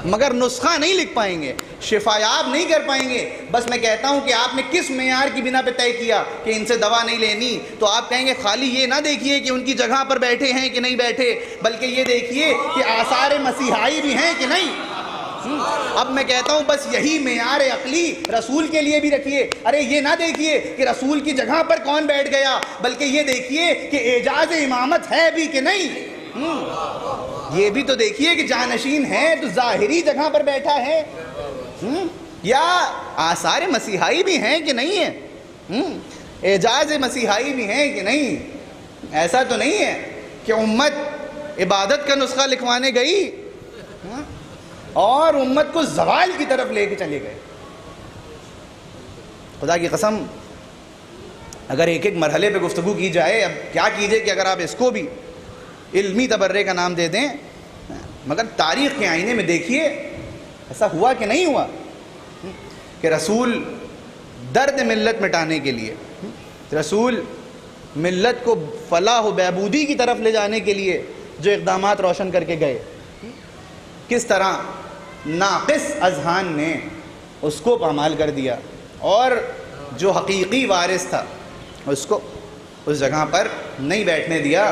مگر نسخہ نہیں لکھ پائیں گے، شفایاب نہیں کر پائیں گے۔ بس میں کہتا ہوں کہ آپ نے کس معیار کی بنا پہ طے کیا کہ ان سے دوا نہیں لینی؟ تو آپ کہیں گے خالی یہ نہ دیکھیے کہ ان کی جگہ پر بیٹھے ہیں کہ نہیں بیٹھے، بلکہ یہ دیکھیے کہ آثار مسیحائی بھی ہیں کہ نہیں۔ اب میں کہتا ہوں بس یہی معیار عقلی رسول کے لیے بھی رکھیے۔ ارے یہ نہ دیکھیے کہ رسول کی جگہ پر کون بیٹھ گیا، بلکہ یہ دیکھیے کہ اعجاز امامت ہے بھی کہ نہیں۔ یہ بھی تو دیکھیے کہ جانشین ہے تو ظاہری جگہ پر بیٹھا ہے یا آثار مسیحائی بھی ہیں کہ نہیں ہے، اعجاز مسیحائی بھی ہیں کہ نہیں۔ ایسا تو نہیں ہے کہ امت عبادت کا نسخہ لکھوانے گئی اور امت کو زوال کی طرف لے کے چلے گئے۔ خدا کی قسم اگر ایک ایک مرحلے پہ گفتگو کی جائے، اب کیا کیجئے کہ اگر آپ اس کو بھی علمی تبرے کا نام دے دیں، مگر تاریخ کے آئینے میں دیکھیے ایسا ہوا کہ نہیں ہوا کہ رسول درد ملت مٹانے کے لیے، رسول ملت کو فلاح و بہبودی کی طرف لے جانے کے لیے جو اقدامات روشن کر کے گئے، کس طرح ناقص اذہان نے اس کو پامال کر دیا اور جو حقیقی وارث تھا اس کو اس جگہ پر نہیں بیٹھنے دیا،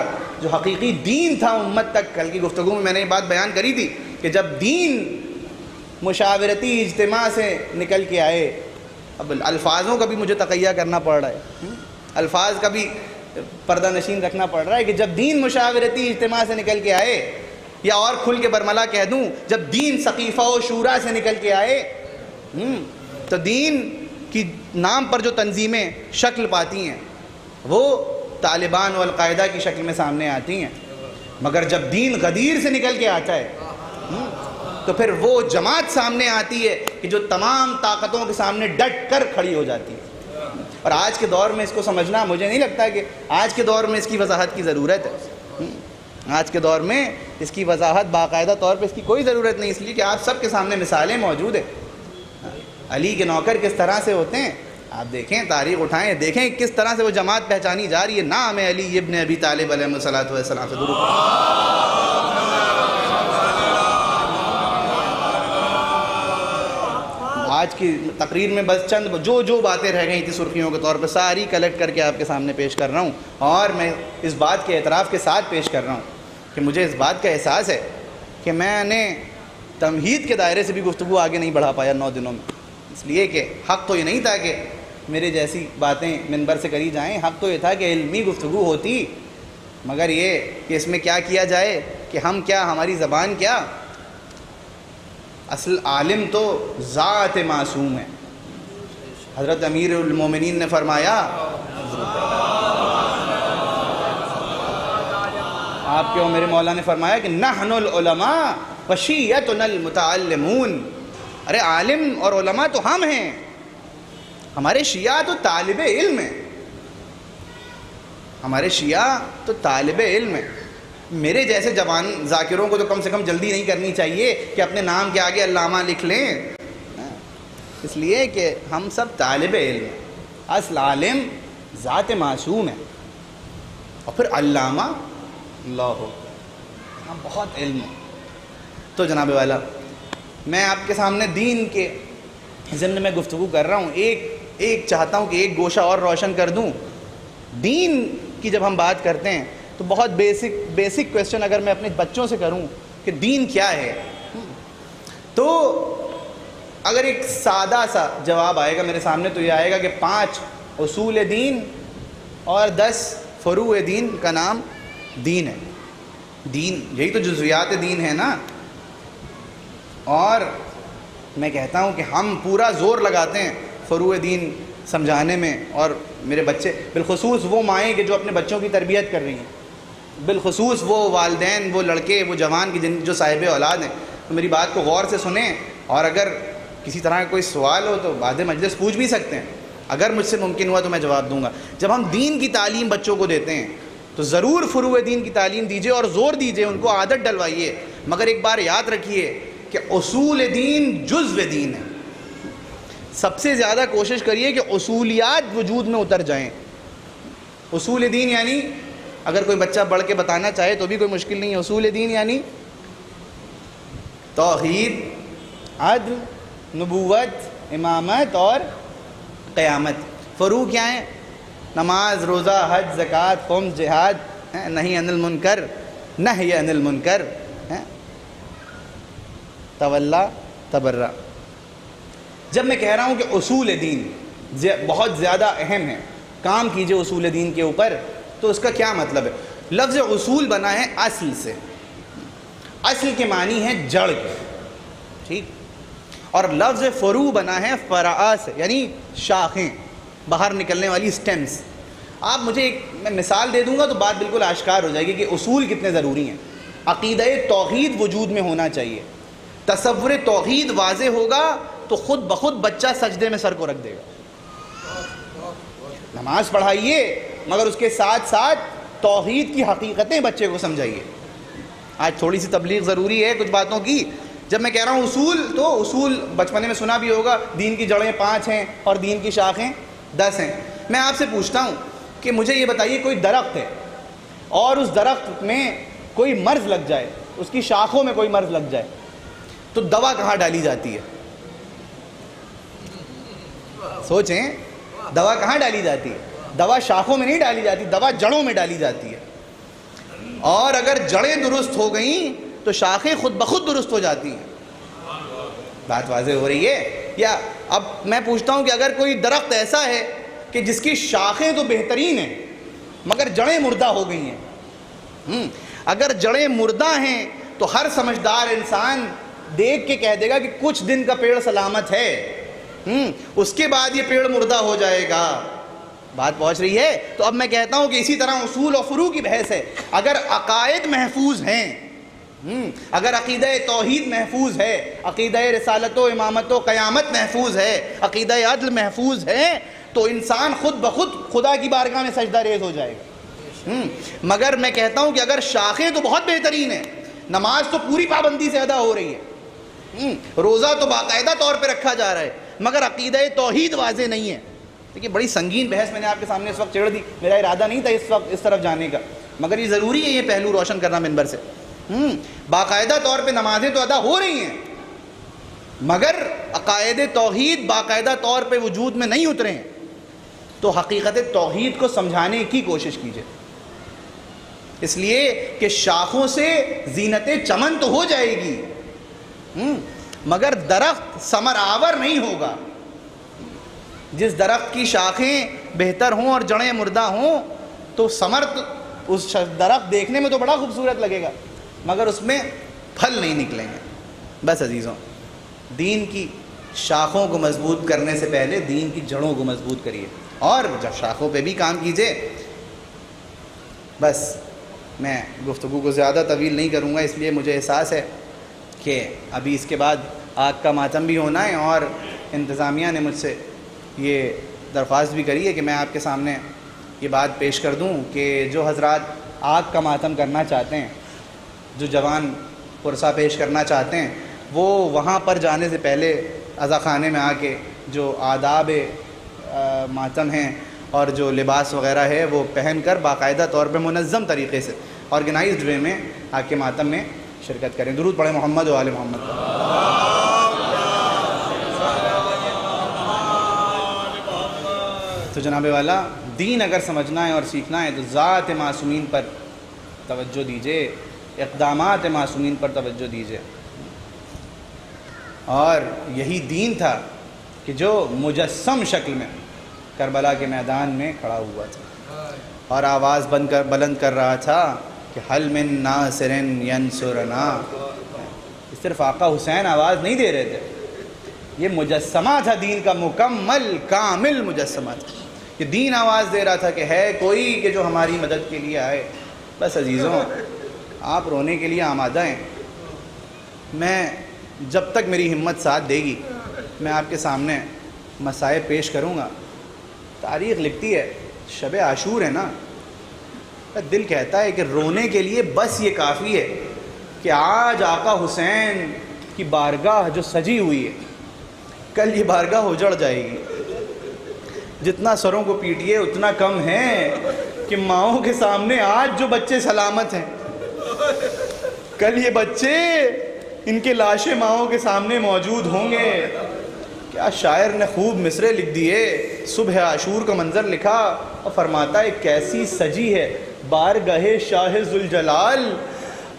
جو حقیقی دین تھا امت تک۔ کل کی گفتگو میں نے یہ بات بیان کری تھی کہ جب دین مشاورتی اجتماع سے نکل کے آئے، اب الفاظوں کا بھی مجھے تقیہ کرنا پڑ رہا ہے، الفاظ کا بھی پردہ نشین رکھنا پڑ رہا ہے کہ جب دین مشاورتی اجتماع سے نکل کے آئے، یا اور کھل کے برملا کہہ دوں جب دین سقیفہ و شورا سے نکل کے آئے، تو دین کی نام پر جو تنظیمیں شکل پاتی ہیں وہ طالبان و القاعدہ کی شکل میں سامنے آتی ہیں، مگر جب دین غدیر سے نکل کے آتا ہے تو پھر وہ جماعت سامنے آتی ہے کہ جو تمام طاقتوں کے سامنے ڈٹ کر کھڑی ہو جاتی ہے۔ اور آج کے دور میں اس کو سمجھنا، مجھے نہیں لگتا کہ آج کے دور میں اس کی وضاحت کی ضرورت ہے، آج کے دور میں اس کی وضاحت باقاعدہ طور پہ اس کی کوئی ضرورت نہیں، اس لیے کہ آپ سب کے سامنے مثالیں موجود ہیں۔ علی کے نوکر کس طرح سے ہوتے ہیں، آپ دیکھیں، تاریخ اٹھائیں، دیکھیں کس طرح سے وہ جماعت پہچانی جا رہی ہے۔ نام ہے علی ابن ابی طالب علیہ الصلوۃ والسلام سے درود۔ آج کی تقریر میں بس چند جو باتیں رہ گئی تھیں سرخیوں کے طور پہ ساری کلیکٹ کر کے آپ کے سامنے پیش کر رہا ہوں، اور میں اس بات کے اعتراف کے ساتھ پیش کر رہا ہوں کہ مجھے اس بات کا احساس ہے کہ میں نے تمہید کے دائرے سے بھی گفتگو آگے نہیں بڑھا پایا 9 دنوں میں، اس لیے کہ حق تو یہ نہیں تھا کہ میرے جیسی باتیں منبر سے کری جائیں، حق تو یہ تھا کہ علمی گفتگو ہوتی، مگر یہ کہ اس میں کیا کیا جائے کہ ہم کیا، ہماری زبان کیا۔ اصل عالم تو ذات معصوم ہے۔ حضرت امیر المومنین نے فرمایا، آپ کے اور میرے مولا نے فرمایا کہ نحن العلماء وشیعتنا المتعلمون، ارے عالم اور علماء تو ہم ہیں، ہمارے شیعہ تو طالب علم ہیں، ہمارے شیعہ تو طالب علم ہیں۔ میرے جیسے جوان ذاکروں کو تو کم سے کم جلدی نہیں کرنی چاہیے کہ اپنے نام کے آگے علامہ لکھ لیں، اس لیے کہ ہم سب طالب علم ہیں۔ اصل عالم ذات معصوم ہے، اور پھر علامہ اللہ بہت علم ہے۔ تو جناب والا، میں آپ کے سامنے دین کے ضمن میں گفتگو کر رہا ہوں، ایک چاہتا ہوں کہ ایک گوشہ اور روشن کر دوں۔ دین کی جب ہم بات کرتے ہیں تو بہت بیسک کویسچن اگر میں اپنے بچوں سے کروں کہ دین کیا ہے، تو اگر ایک سادہ سا جواب آئے گا میرے سامنے تو یہ آئے گا کہ 5 اصول دین اور 10 فروع دین کا نام دین ہے۔ دین یہی تو جزویات دین ہے نا، اور میں کہتا ہوں کہ ہم پورا زور لگاتے ہیں فروع دین سمجھانے میں، اور میرے بچے بالخصوص وہ مائیں کہ جو اپنے بچوں کی تربیت کر رہی ہیں، بالخصوص وہ والدین، وہ لڑکے، وہ جوان کی جو صاحب اولاد ہیں، تو میری بات کو غور سے سنیں، اور اگر کسی طرح کا کوئی سوال ہو تو بعد مجلس پوچھ بھی سکتے ہیں، اگر مجھ سے ممکن ہوا تو میں جواب دوں گا۔ جب ہم دین کی تعلیم بچوں کو دیتے ہیں تو ضرور فروع دین کی تعلیم دیجیے اور زور دیجیے، ان کو عادت ڈلوائیے، مگر ایک بار یاد رکھیے کہ اصول دین جزو دین ہے۔ سب سے زیادہ کوشش کریے کہ اصولیات وجود میں اتر جائیں۔ اصول دین یعنی اگر کوئی بچہ بڑھ کے بتانا چاہے تو بھی کوئی مشکل نہیں ہے، اصول دین یعنی توحید، عدل، نبوت، امامت اور قیامت۔ فروع کیا ہیں؟ نماز، روزہ، حج، زکوٰۃ، قوم، جہاد، نہی عن المنکر، نہی عن المنکر، تولا، تبرہ۔ جب میں کہہ رہا ہوں کہ اصول دین بہت زیادہ اہم ہے، کام کیجئے اصول دین کے اوپر، تو اس کا کیا مطلب ہے؟ لفظ اصول بنا ہے اصل سے، اصل کے معنی ہے جڑ کے، ٹھیک، اور لفظ فروع بنا ہے فرع سے، یعنی شاخیں، باہر نکلنے والی سٹیمز۔ آپ مجھے ایک میں مثال دے دوں گا تو بات بالکل آشکار ہو جائے گی کہ اصول کتنے ضروری ہیں۔ عقیدہ توحید وجود میں ہونا چاہیے، تصور توحید واضح ہوگا تو خود بخود بچہ سجدے میں سر کو رکھ دے گا۔ نماز پڑھائیے مگر اس کے ساتھ ساتھ توحید کی حقیقتیں بچے کو سمجھائیے. آج تھوڑی سی تبلیغ ضروری ہے کچھ باتوں کی. جب میں کہہ رہا ہوں اصول، تو اصول بچپنے میں سنا بھی ہوگا، دین کی جڑیں 5 ہیں اور دین کی شاخیں 10 ہیں. میں آپ سے پوچھتا ہوں کہ مجھے یہ بتائیے، کوئی درخت ہے اور اس درخت میں کوئی مرض لگ جائے، اس کی شاخوں میں کوئی مرض لگ جائے، تو دوا کہاں ڈالی جاتی ہے؟ سوچیں، دوا کہاں ڈالی جاتی ہے؟ دوا شاخوں میں نہیں ڈالی جاتی، دوا جڑوں میں ڈالی جاتی ہے. اور اگر جڑیں درست ہو گئیں تو شاخیں خود بخود درست ہو جاتی ہیں. بات واضح ہو رہی ہے؟ یا اب میں پوچھتا ہوں کہ اگر کوئی درخت ایسا ہے کہ جس کی شاخیں تو بہترین ہیں مگر جڑیں مردہ ہو گئی ہیں، اگر جڑیں مردہ ہیں تو ہر سمجھدار انسان دیکھ کے کہہ دے گا کہ کچھ دن کا پیڑ سلامت ہے، اس کے بعد یہ پیڑ مردہ ہو جائے گا. بات پہنچ رہی ہے؟ تو اب میں کہتا ہوں کہ اسی طرح اصول و فروع کی بحث ہے. اگر عقائد محفوظ ہیں، اگر عقیدہ توحید محفوظ ہے، عقیدہ رسالت و امامت و قیامت محفوظ ہے، عقیدہ عدل محفوظ ہے، تو انسان خود بخود خدا کی بارگاہ میں سجدہ ریز ہو جائے گا. مگر میں کہتا ہوں کہ اگر شاخیں تو بہت بہترین ہیں، نماز تو پوری پابندی سے ادا ہو رہی ہے، روزہ تو باقاعدہ طور پہ رکھا جا رہا ہے، مگر عقیدہ توحید واضح نہیں ہے. دیکھیے بڑی سنگین بحث میں نے آپ کے سامنے اس وقت چھیڑ دی، میرا ارادہ نہیں تھا اس وقت اس طرف جانے کا، مگر یہ ضروری ہے یہ پہلو روشن کرنا منبر سے. باقاعدہ طور پہ نمازیں تو ادا ہو رہی ہیں مگر عقائد توحید باقاعدہ طور پہ وجود میں نہیں اترے ہیں. تو حقیقت توحید کو سمجھانے کی کوشش کیجیے، اس لیے کہ شاخوں سے زینت چمن تو ہو جائے گی مگر درخت ثمر آور نہیں ہوگا. جس درخت کی شاخیں بہتر ہوں اور جڑیں مردہ ہوں تو ثمر اس درخت دیکھنے میں تو بڑا خوبصورت لگے گا مگر اس میں پھل نہیں نکلیں گے. بس عزیزوں، دین کی شاخوں کو مضبوط کرنے سے پہلے دین کی جڑوں کو مضبوط کریے، اور جب شاخوں پہ بھی کام کیجیے. بس میں گفتگو کو زیادہ طویل نہیں کروں گا، اس لیے مجھے احساس ہے کہ ابھی اس کے بعد آگ کا ماتم بھی ہونا ہے، اور انتظامیہ نے مجھ سے یہ درخواست بھی کری ہے کہ میں آپ کے سامنے یہ بات پیش کر دوں کہ جو حضرات آگ کا ماتم کرنا چاہتے ہیں، جو جوان پرسہ پیش کرنا چاہتے ہیں، وہ وہاں پر جانے سے پہلے عزا خانے میں آ کے جو آداب ماتم ہیں اور جو لباس وغیرہ ہے وہ پہن کر باقاعدہ طور پہ منظم طریقے سے آرگنائزڈ وے میں آگ کے ماتم میں شرکت کریں. درود پڑھیں محمد و آل محمد. تو جناب والا، دین اگر سمجھنا ہے اور سیکھنا ہے تو ذات معصومین پر توجہ دیجیے، اقدامات معصومین پر توجہ دیجیے. اور یہی دین تھا کہ جو مجسم شکل میں کربلا کے میدان میں کھڑا ہوا تھا اور آواز بلند کر رہا تھا کہ حل من ناصر ینصرنا. صرف آقا حسین آواز نہیں دے رہے تھے، یہ مجسمہ تھا دین کا، مکمل کامل مجسمہ تھا. کہ دین آواز دے رہا تھا کہ ہے کوئی کہ جو ہماری مدد کے لیے آئے. بس عزیزوں، آپ رونے کے لیے آمادہ ہیں. میں جب تک میری ہمت ساتھ دے گی میں آپ کے سامنے مسائل پیش کروں گا. تاریخ لکھتی ہے، شب عاشور ہے نا، دل کہتا ہے کہ رونے کے لیے بس یہ کافی ہے کہ آج آقا حسین کی بارگاہ جو سجی ہوئی ہے، کل یہ بارگاہ اجڑ جائے گی. جتنا سروں کو پیٹیے اتنا کم ہے کہ ماؤں کے سامنے آج جو بچے سلامت ہیں، کل یہ بچے ان کے لاشیں ماؤں کے سامنے موجود ہوں گے. کیا شاعر نے خوب مصرے لکھ دیے. صبح عاشور کا منظر لکھا اور فرماتا ہے کیسی سجی ہے بارگاہ شاہ ذوالجلال،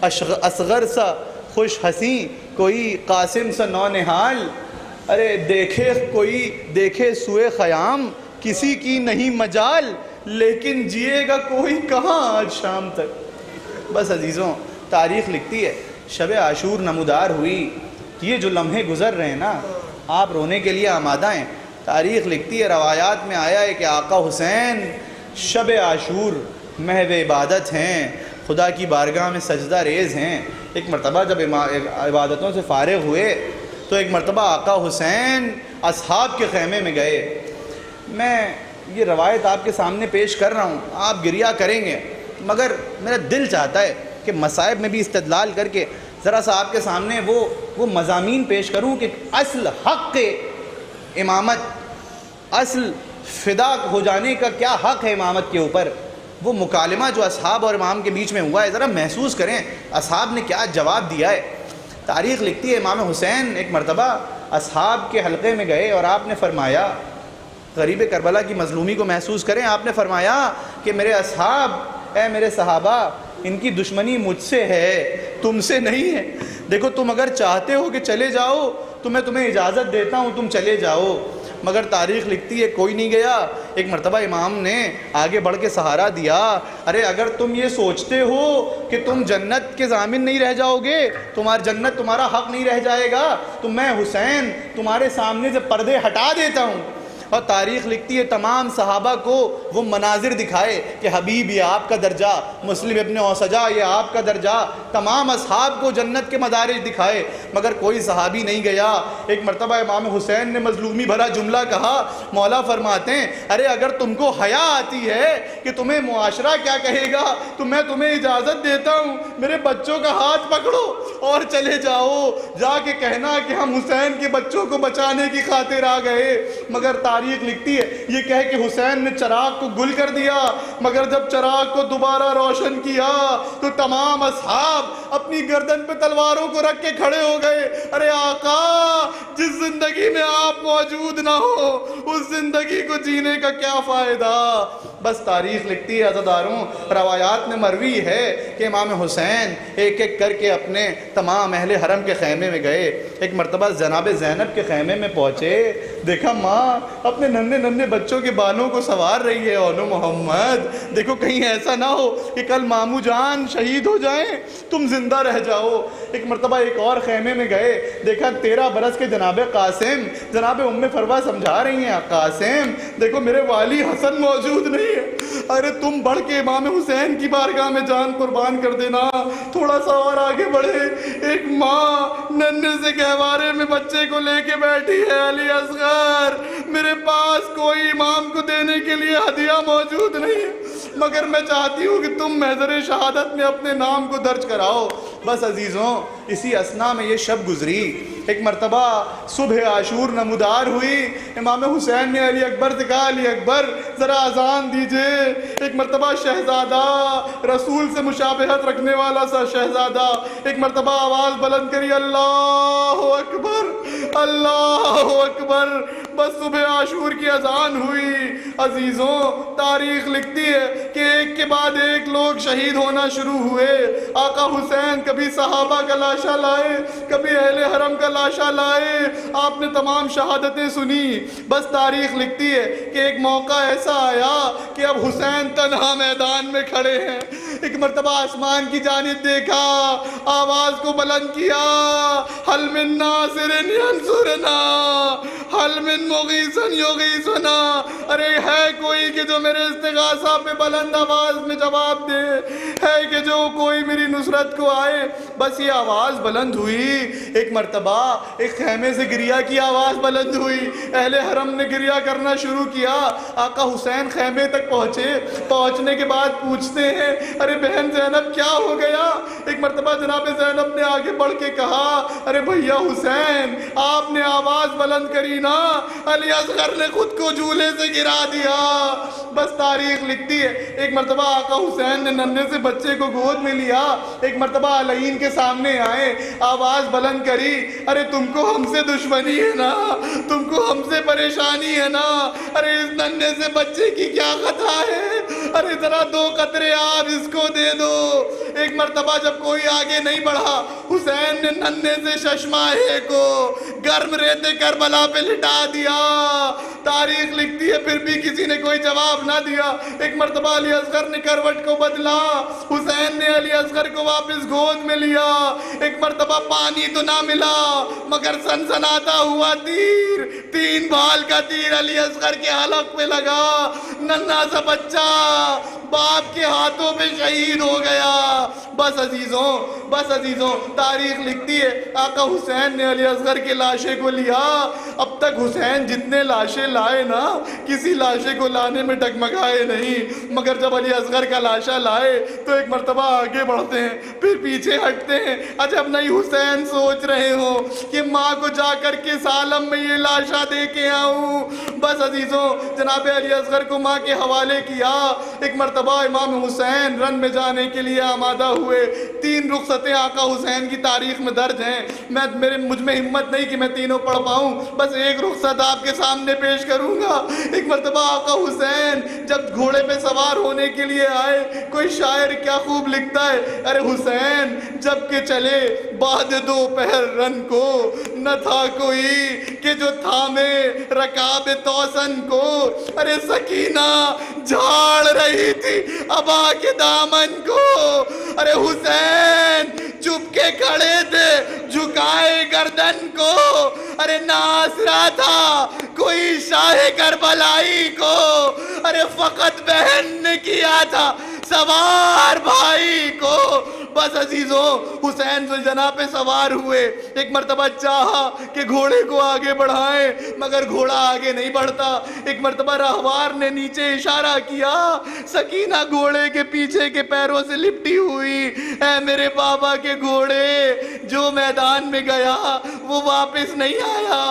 اصغر سا خوش ہنسی کوئی قاسم سا نونہال. ارے دیکھے سوئے خیام کسی کی نہیں مجال، لیکن جیے گا کوئی کہاں آج شام تک. بس عزیزوں، تاریخ لکھتی ہے شب عاشور نمودار ہوئی. یہ جو لمحے گزر رہے ہیں نا، آپ رونے کے لیے آمادہ ہیں. تاریخ لکھتی ہے، روایات میں آیا ہے کہ آقا حسین شب عاشور محو عبادت ہیں، خدا کی بارگاہ میں سجدہ ریز ہیں. ایک مرتبہ جب عبادتوں سے فارغ ہوئے تو ایک مرتبہ آقا حسین اصحاب کے خیمے میں گئے. میں یہ روایت آپ کے سامنے پیش کر رہا ہوں، آپ گریہ کریں گے، مگر میرا دل چاہتا ہے کہ مصائب میں بھی استدلال کر کے ذرا سا آپ کے سامنے وہ مضامین پیش کروں کہ اصل حق امامت، اصل فدا ہو جانے کا کیا حق ہے امامت کے اوپر، وہ مکالمہ جو اصحاب اور امام کے بیچ میں ہوا ہے ذرا محسوس کریں اصحاب نے کیا جواب دیا ہے۔ تاریخ لکھتی ہے امام حسین ایک مرتبہ اصحاب کے حلقے میں گئے اور آپ نے فرمایا، غریب کربلا کی مظلومی کو محسوس کریں، آپ نے فرمایا کہ میرے اصحاب، اے میرے صحابہ، ان کی دشمنی مجھ سے ہے، تم سے نہیں ہے۔ دیکھو تم اگر چاہتے ہو کہ چلے جاؤ تو میں تمہیں اجازت دیتا ہوں، تم چلے جاؤ، مگر تاریخ لکھتی ہے کوئی نہیں گیا۔ ایک مرتبہ امام نے آگے بڑھ کے سہارا دیا، ارے اگر تم یہ سوچتے ہو کہ تم جنت کے ضامن نہیں رہ جاؤ گے، جنت تمہارا حق نہیں رہ جائے گا، تو میں حسین تمہارے سامنے سے پردے ہٹا دیتا ہوں۔ اور تاریخ لکھتی ہے تمام صحابہ کو وہ مناظر دکھائے کہ حبیب یہ آپ کا درجہ، مسلم ابن اوسجہ یہ آپ کا درجہ، تمام اصحاب کو جنت کے مدارج دکھائے، مگر کوئی صحابی نہیں گیا۔ ایک مرتبہ امام حسین نے مظلومی بھرا جملہ کہا، مولا فرماتے ہیں ارے اگر تم کو حیا آتی ہے کہ تمہیں معاشرہ کیا کہے گا تو میں تمہیں اجازت دیتا ہوں، میرے بچوں کا ہاتھ پکڑو اور چلے جاؤ، جا کے کہنا کہ ہم حسین کے بچوں کو بچانے کی خاطر آ گئے۔ مگر تاریخ لکھتی ہے یہ کہہ کہ حسین نے چراغ کو گل کر دیا، مگر جب چراغ کو دوبارہ روشن کیا تو تمام اصحاب اپنی گردن پہ تلواروں کو رکھ کے کھڑے ہو گئے، ارے آقا جس زندگی میں آپ موجود نہ ہو اس زندگی کو جینے کا کیا فائدہ۔ بس تاریخ لکھتی ہے عزاداروں، روایات میں مروی ہے کہ امام حسین ایک ایک کر کے اپنے تمام اہل حرم کے خیمے میں گئے۔ ایک مرتبہ جناب زینب کے خیمے میں پہنچے، دیکھا ماں اپنے ننھے ننھے بچوں کے بالوں کو سنوار رہی ہے، اولو محمد دیکھو کہیں ایسا نہ ہو کہ کل مامو جان شہید ہو جائیں تم زندہ رہ جاؤ۔ ایک مرتبہ ایک اور خیمے میں گئے، دیکھا 13 برس کے جناب قاسم، جناب ام فروہ سمجھا رہی ہیں قاسم دیکھو میرے والی حسن موجود نہیں ہے، ارے تم بڑھ کے امام حسین کی بارگاہ میں جان قربان کر دینا، تھوڑا سا اور آگے بڑھے۔ ایک ماں ننھے سے گہوارے میں بچے کو لے کے بیٹھی ہے، علی اصغر میرے پاس کوئی امام کو دینے کے لیے ہدیہ موجود نہیں ہے، مگر میں چاہتی ہوں کہ تم محضر شہادت میں اپنے نام کو درج کراؤ۔ بس عزیزوں اسی اسنا میں یہ شب گزری۔ ایک مرتبہ صبح عاشور نمودار ہوئی، امام حسین نے علی اکبر سے کہا علی اکبر ذرا اذان دیجئے۔ ایک مرتبہ شہزادہ، رسول سے مشابہت رکھنے والا سا شہزادہ، ایک مرتبہ آواز بلند کری اللہ اکبر اللہ اکبر۔ بس صبح عاشور کی اذان ہوئی۔ عزیزوں تاریخ لکھتی ہے کہ ایک کے بعد ایک لوگ شہید ہونا شروع ہوئے۔ آقا حسین کبھی صحابہ کا لاشا لائے، کبھی اہل حرم کا لاشا لائے، آپ نے تمام شہادتیں سنی۔ بس تاریخ لکھتی ہے کہ ایک موقع ایسا آیا کہ اب حسین تنہا میدان میں کھڑے ہیں۔ ایک مرتبہ آسمان کی جانب دیکھا، آواز کو بلند کیا، حل من ناصر ینصرنا حل من مغیث یغیثنا، ارے ہے کوئی کہ جو میرے استغاثہ پہ بلند آواز میں جواب دے، ہے کہ جو کوئی میری نصرت کو آئے۔ بس یہ آواز بلند ہوئی۔ ایک مرتبہ ایک خیمے سے گریہ کی آواز بلند ہوئی، اہل حرم نے گریہ کرنا شروع کیا۔ آقا حسین خیمے تک پہنچے، پہنچنے کے بعد پوچھتے ہیں ارے بہن زینب کیا ہو گیا؟ ایک مرتبہ جناب زینب نے آگے بڑھ کے کہا ارے بھیا حسین آپ نے آواز بلند کری نا، علی اصغر نے خود کو جھولے سے گرا دیا۔ بس تاریخ لکھتی ہے ایک مرتبہ آقا حسین نے ننھے سے بچے کو گود میں لیا، ایک مرتبہ علین کے سامنے آئے، آواز بلند کری ارے تم کو ہم سے دشمنی ہے نا، تم کو ہم سے پریشانی ہے نا، ارے اس ننھے سے بچے کی کیا خطا ہے، ارے ذرا 2 قطرے آپ اس کو دے دو۔ ایک مرتبہ جب کوئی آگے نہیں بڑھا، حسین نے ننھے سے ششماہے کو گرم ریتے کربلا پہ لٹا دیا۔ تاریخ لکھتی ہے پھر بھی کسی نے کوئی جواب نہ دیا۔ ایک مرتبہ علی اصغر نے کروٹ کو بدلا، حسین نے علی اصغر کو واپس گود میں لیا۔ ایک مرتبہ پانی تو نہ ملا مگر سنسناتا ہوا تیر، 3 بال کا تیر علی اصغر کے حلق پہ لگا، ننھا سا بچہ باپ کے ہاتھوں پہ شہید ہو گیا۔ بس عزیزوں تاریخ لکھتی ہے آقا حسین نے علی اصغر کے لاشے کو لیا. اب تک حسین جتنے لاشیں لائے نا کسی لاشے کو لانے میں ڈگمگائے نہیں، مگر جب علی اصغر کا لاشا لائے تو ایک مرتبہ آگے بڑھتے ہیں پھر پیچھے ہٹتے ہیں. عجب نہیں حسین سوچ رہے ہوں کہ ماں کو جا کر کے سالم میں یہ لاشا دے کے آؤں. بس عزیزوں جناب علی اصغر کو ماں کے حوالے کیا. ایک مرتبہ امام حسین رن میں جانے کے لیے آمادہ ہوئے. 3 رخصتیں آقا حسین کی تاریخ میں درج ہیں. مجھ میں ہمت نہیں کہ میں تینوں پڑھ پاؤں، بس ایک رخصت آپ کے سامنے پیش کروں گا. ایک مرتبہ آقا حسین جب گھوڑے پہ سوار ہونے کے لیے آئے، کوئی شاعر کیا خوب لکھتا ہے، ارے حسین جب کہ چلے بعد دوپہر رن کو، نہ تھا کوئی کہ جو تھامے رکاب توسن کو. ارے سکینہ جھاڑ رہی تھی ابا کے دامن کو. ارے حسین چپ کے کھڑے تھے جھکائے گردن کو. ارے ناصرہ تھا کوئی شاہ کربلائی کو. ارے فقط بہن نے کیا تھا سوار بھائی کو. بس عزیزوں حسین ذوالجناح پہ سوار ہوئے. ایک مرتبہ چاہا کہ گھوڑے کو آگے بڑھائیں مگر گھوڑا آگے نہیں بڑھتا. ایک مرتبہ رہوار نے نیچے اشارہ کیا، سکینہ گھوڑے کے پیچھے کے پیروں سے لپٹی ہوئی. اے میرے بابا کے گھوڑے، جو میدان میں گیا وہ واپس نہیں آیا.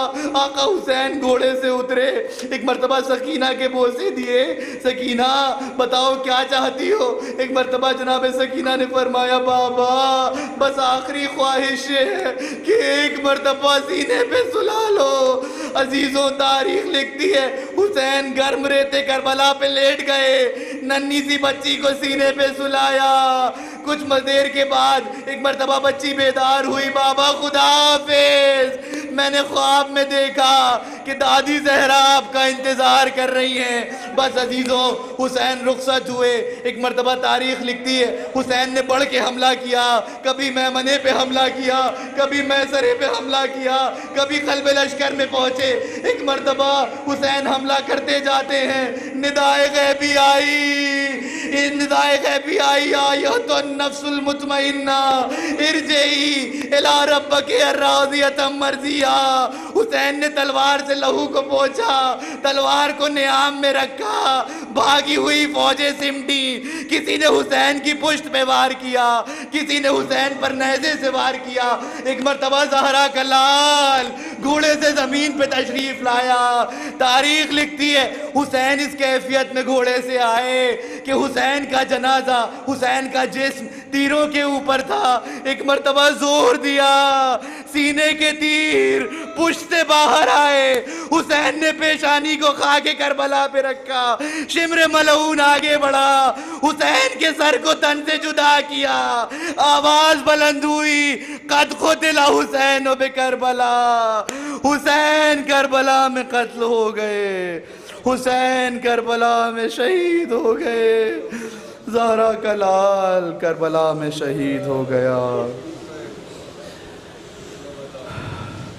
آقا حسین گھوڑے سے اترے، ایک مرتبہ سکینہ کے بوسے دیے. سکینہ بتاؤ کیا چاہتی ہو؟ ایک مرتبہ جناب سکینہ نے فرمایا بابا بس آخری خواہش ہے کہ ایک مرتبہ سینے پہ سلا لو. عزیزوں تاریخ لکھتی ہے حسین گرم ریتے کربلا پہ لیٹ گئے، ننھی سی بچی کو سینے پہ سلایا. کچھ دیر کے بعد ایک مرتبہ بچی بیدار ہوئی، بابا خدا حافظ، میں نے خواب میں دیکھا کہ دادی زہرا آپ کا انتظار کر رہی ہیں. بس عزیزوں حسین رخصت ہوئے. ایک مرتبہ تاریخ لکھتی ہے حسین نے بڑھ کے حملہ کیا، کبھی میمنے پہ حملہ کیا، کبھی میسرے پہ حملہ کیا، کبھی قلب لشکر میں پہنچے. ایک مرتبہ حسین حملہ کرتے جاتے ہیں، ندائے غیبی آئی، ندائے غیبی آئی، آیت النفس المطمئنہ ارجعی الی ربک راضیۃ مرضیہ. حسین نے تلوار سے لہو کو پوچھا، تلوار کو نیام میں رکھا، بھاگی ہوئی فوجیں سمٹی. کسی نے حسین کی پشت پہ وار کیا، کسی نے حسین پر نیزے سے وار کیا. ایک مرتبہ زہرا کا لال گھوڑے سے زمین پہ تشریف لایا. تاریخ لکھتی ہے حسین اس کیفیت میں گھوڑے سے آئے کہ حسین کا جنازہ، حسین کا جسم تیروں کے اوپر تھا. ایک مرتبہ زور دیا، سینے کے تیر پشت سے باہر آئے. حسین نے پیشانی کو خاک کربلا پہ رکھا، شمر ملعون آگے بڑھا، حسین کے سر کو تن سے جدا کیا. آواز بلند ہوئی، قد قتل حسین بکربلا، حسین کربلا میں قتل ہو گئے، حسین کربلا میں شہید ہو گئے، زہرا کا لال کربلا میں شہید ہو گیا.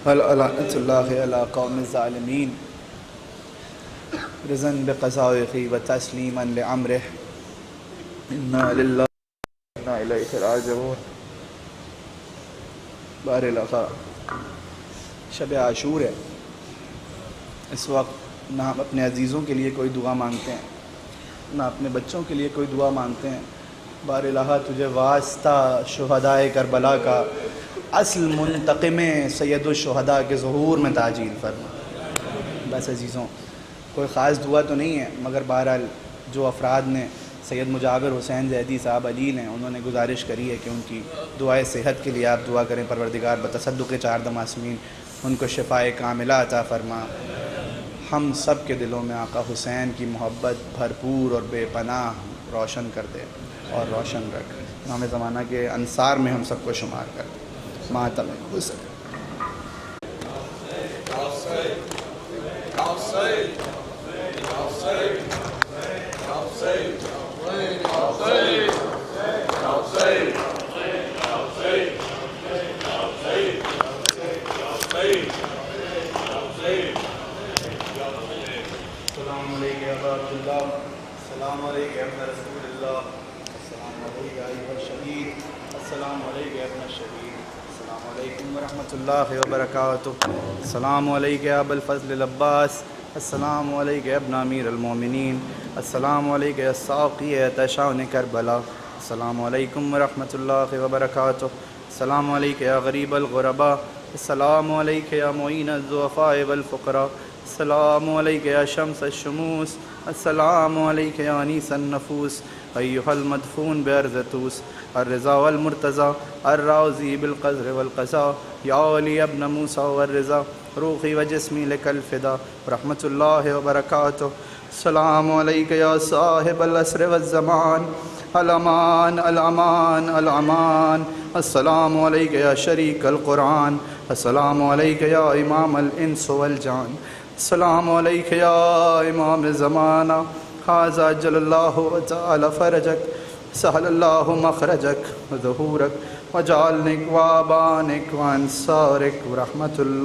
لعنت اللہ علی قوم الظالمین رضا بقضائه وتسلیما لامرہ انا للہ وانا الیہ راجعون. بار لقا شب عاشور ہے. اس وقت نہ ہم اپنے عزیزوں کے لیے کوئی دعا مانگتے ہیں، نہ اپنے بچوں کے لیے کوئی دعا مانگتے ہیں. بار الہ تجھے واسطہ شہدائے کربلا کا، اصل منتقم سید الشہداء کے ظہور میں تعجیل فرما. بس عزیزوں کوئی خاص دعا تو نہیں ہے، مگر بہرحال جو افراد نے سید مجاور حسین زیدی صاحب علیل ہیں، انہوں نے گزارش کری ہے کہ ان کی دعائے صحت کے لیے آپ دعا کریں. پروردگار بتصدق 4 معصومین ان کو شفائے کاملہ عطا فرما. ہم سب کے دلوں میں آقا حسین کی محبت بھرپور اور بے پناہ روشن کر دے اور روشن رکھ. امام زمانہ کے انصار میں ہم سب کو شمار کر دے. ماتم حسین. السلام علیکم یا رسول اللہ، السلام علیکم یا رسول اللہ، السلام علیکم یا شہید. السلام علیکم یا ابن الشہید، السلام علیکم ورحمۃ اللہ وبرکاتہ، السلام علیکم یا ابا الفضل العباس، السلام علیکم یا ابن امیر المومنین، السلام علیکم یا ساقی تشاؤن کربلا، السلام علیکم ورحمۃ اللہ وبرکاتہ، السلام علیکم یا غریب الغرباء، السلام علیکم یا معین الضعفاء والفقراء، السلام علیکم یا شمس الشموس، السلام علیکم یا انیس النفوس، ایہا المدفون بارض طوس، الرضا والمرتضی الراضی بالقدر والقضاء، یا علی ابن موسیٰ والرضا، روحی و جسمی لک الفدا، رحمۃ اللہ وبرکاتہ، السلام علیکم یا صاحب العصر والزمان، الامان الامان الامان، السلام علیکم یا شریک القرآن، السلام علیکم یا امام الانس والجان، السلام علیکم یا امام زمانہ، ھذا جل اللہ وتعالی فرجک، سہل اللہ مخرجک وظہورک، وجعلنک وابانک وانصارک ورحمۃ اللہ۔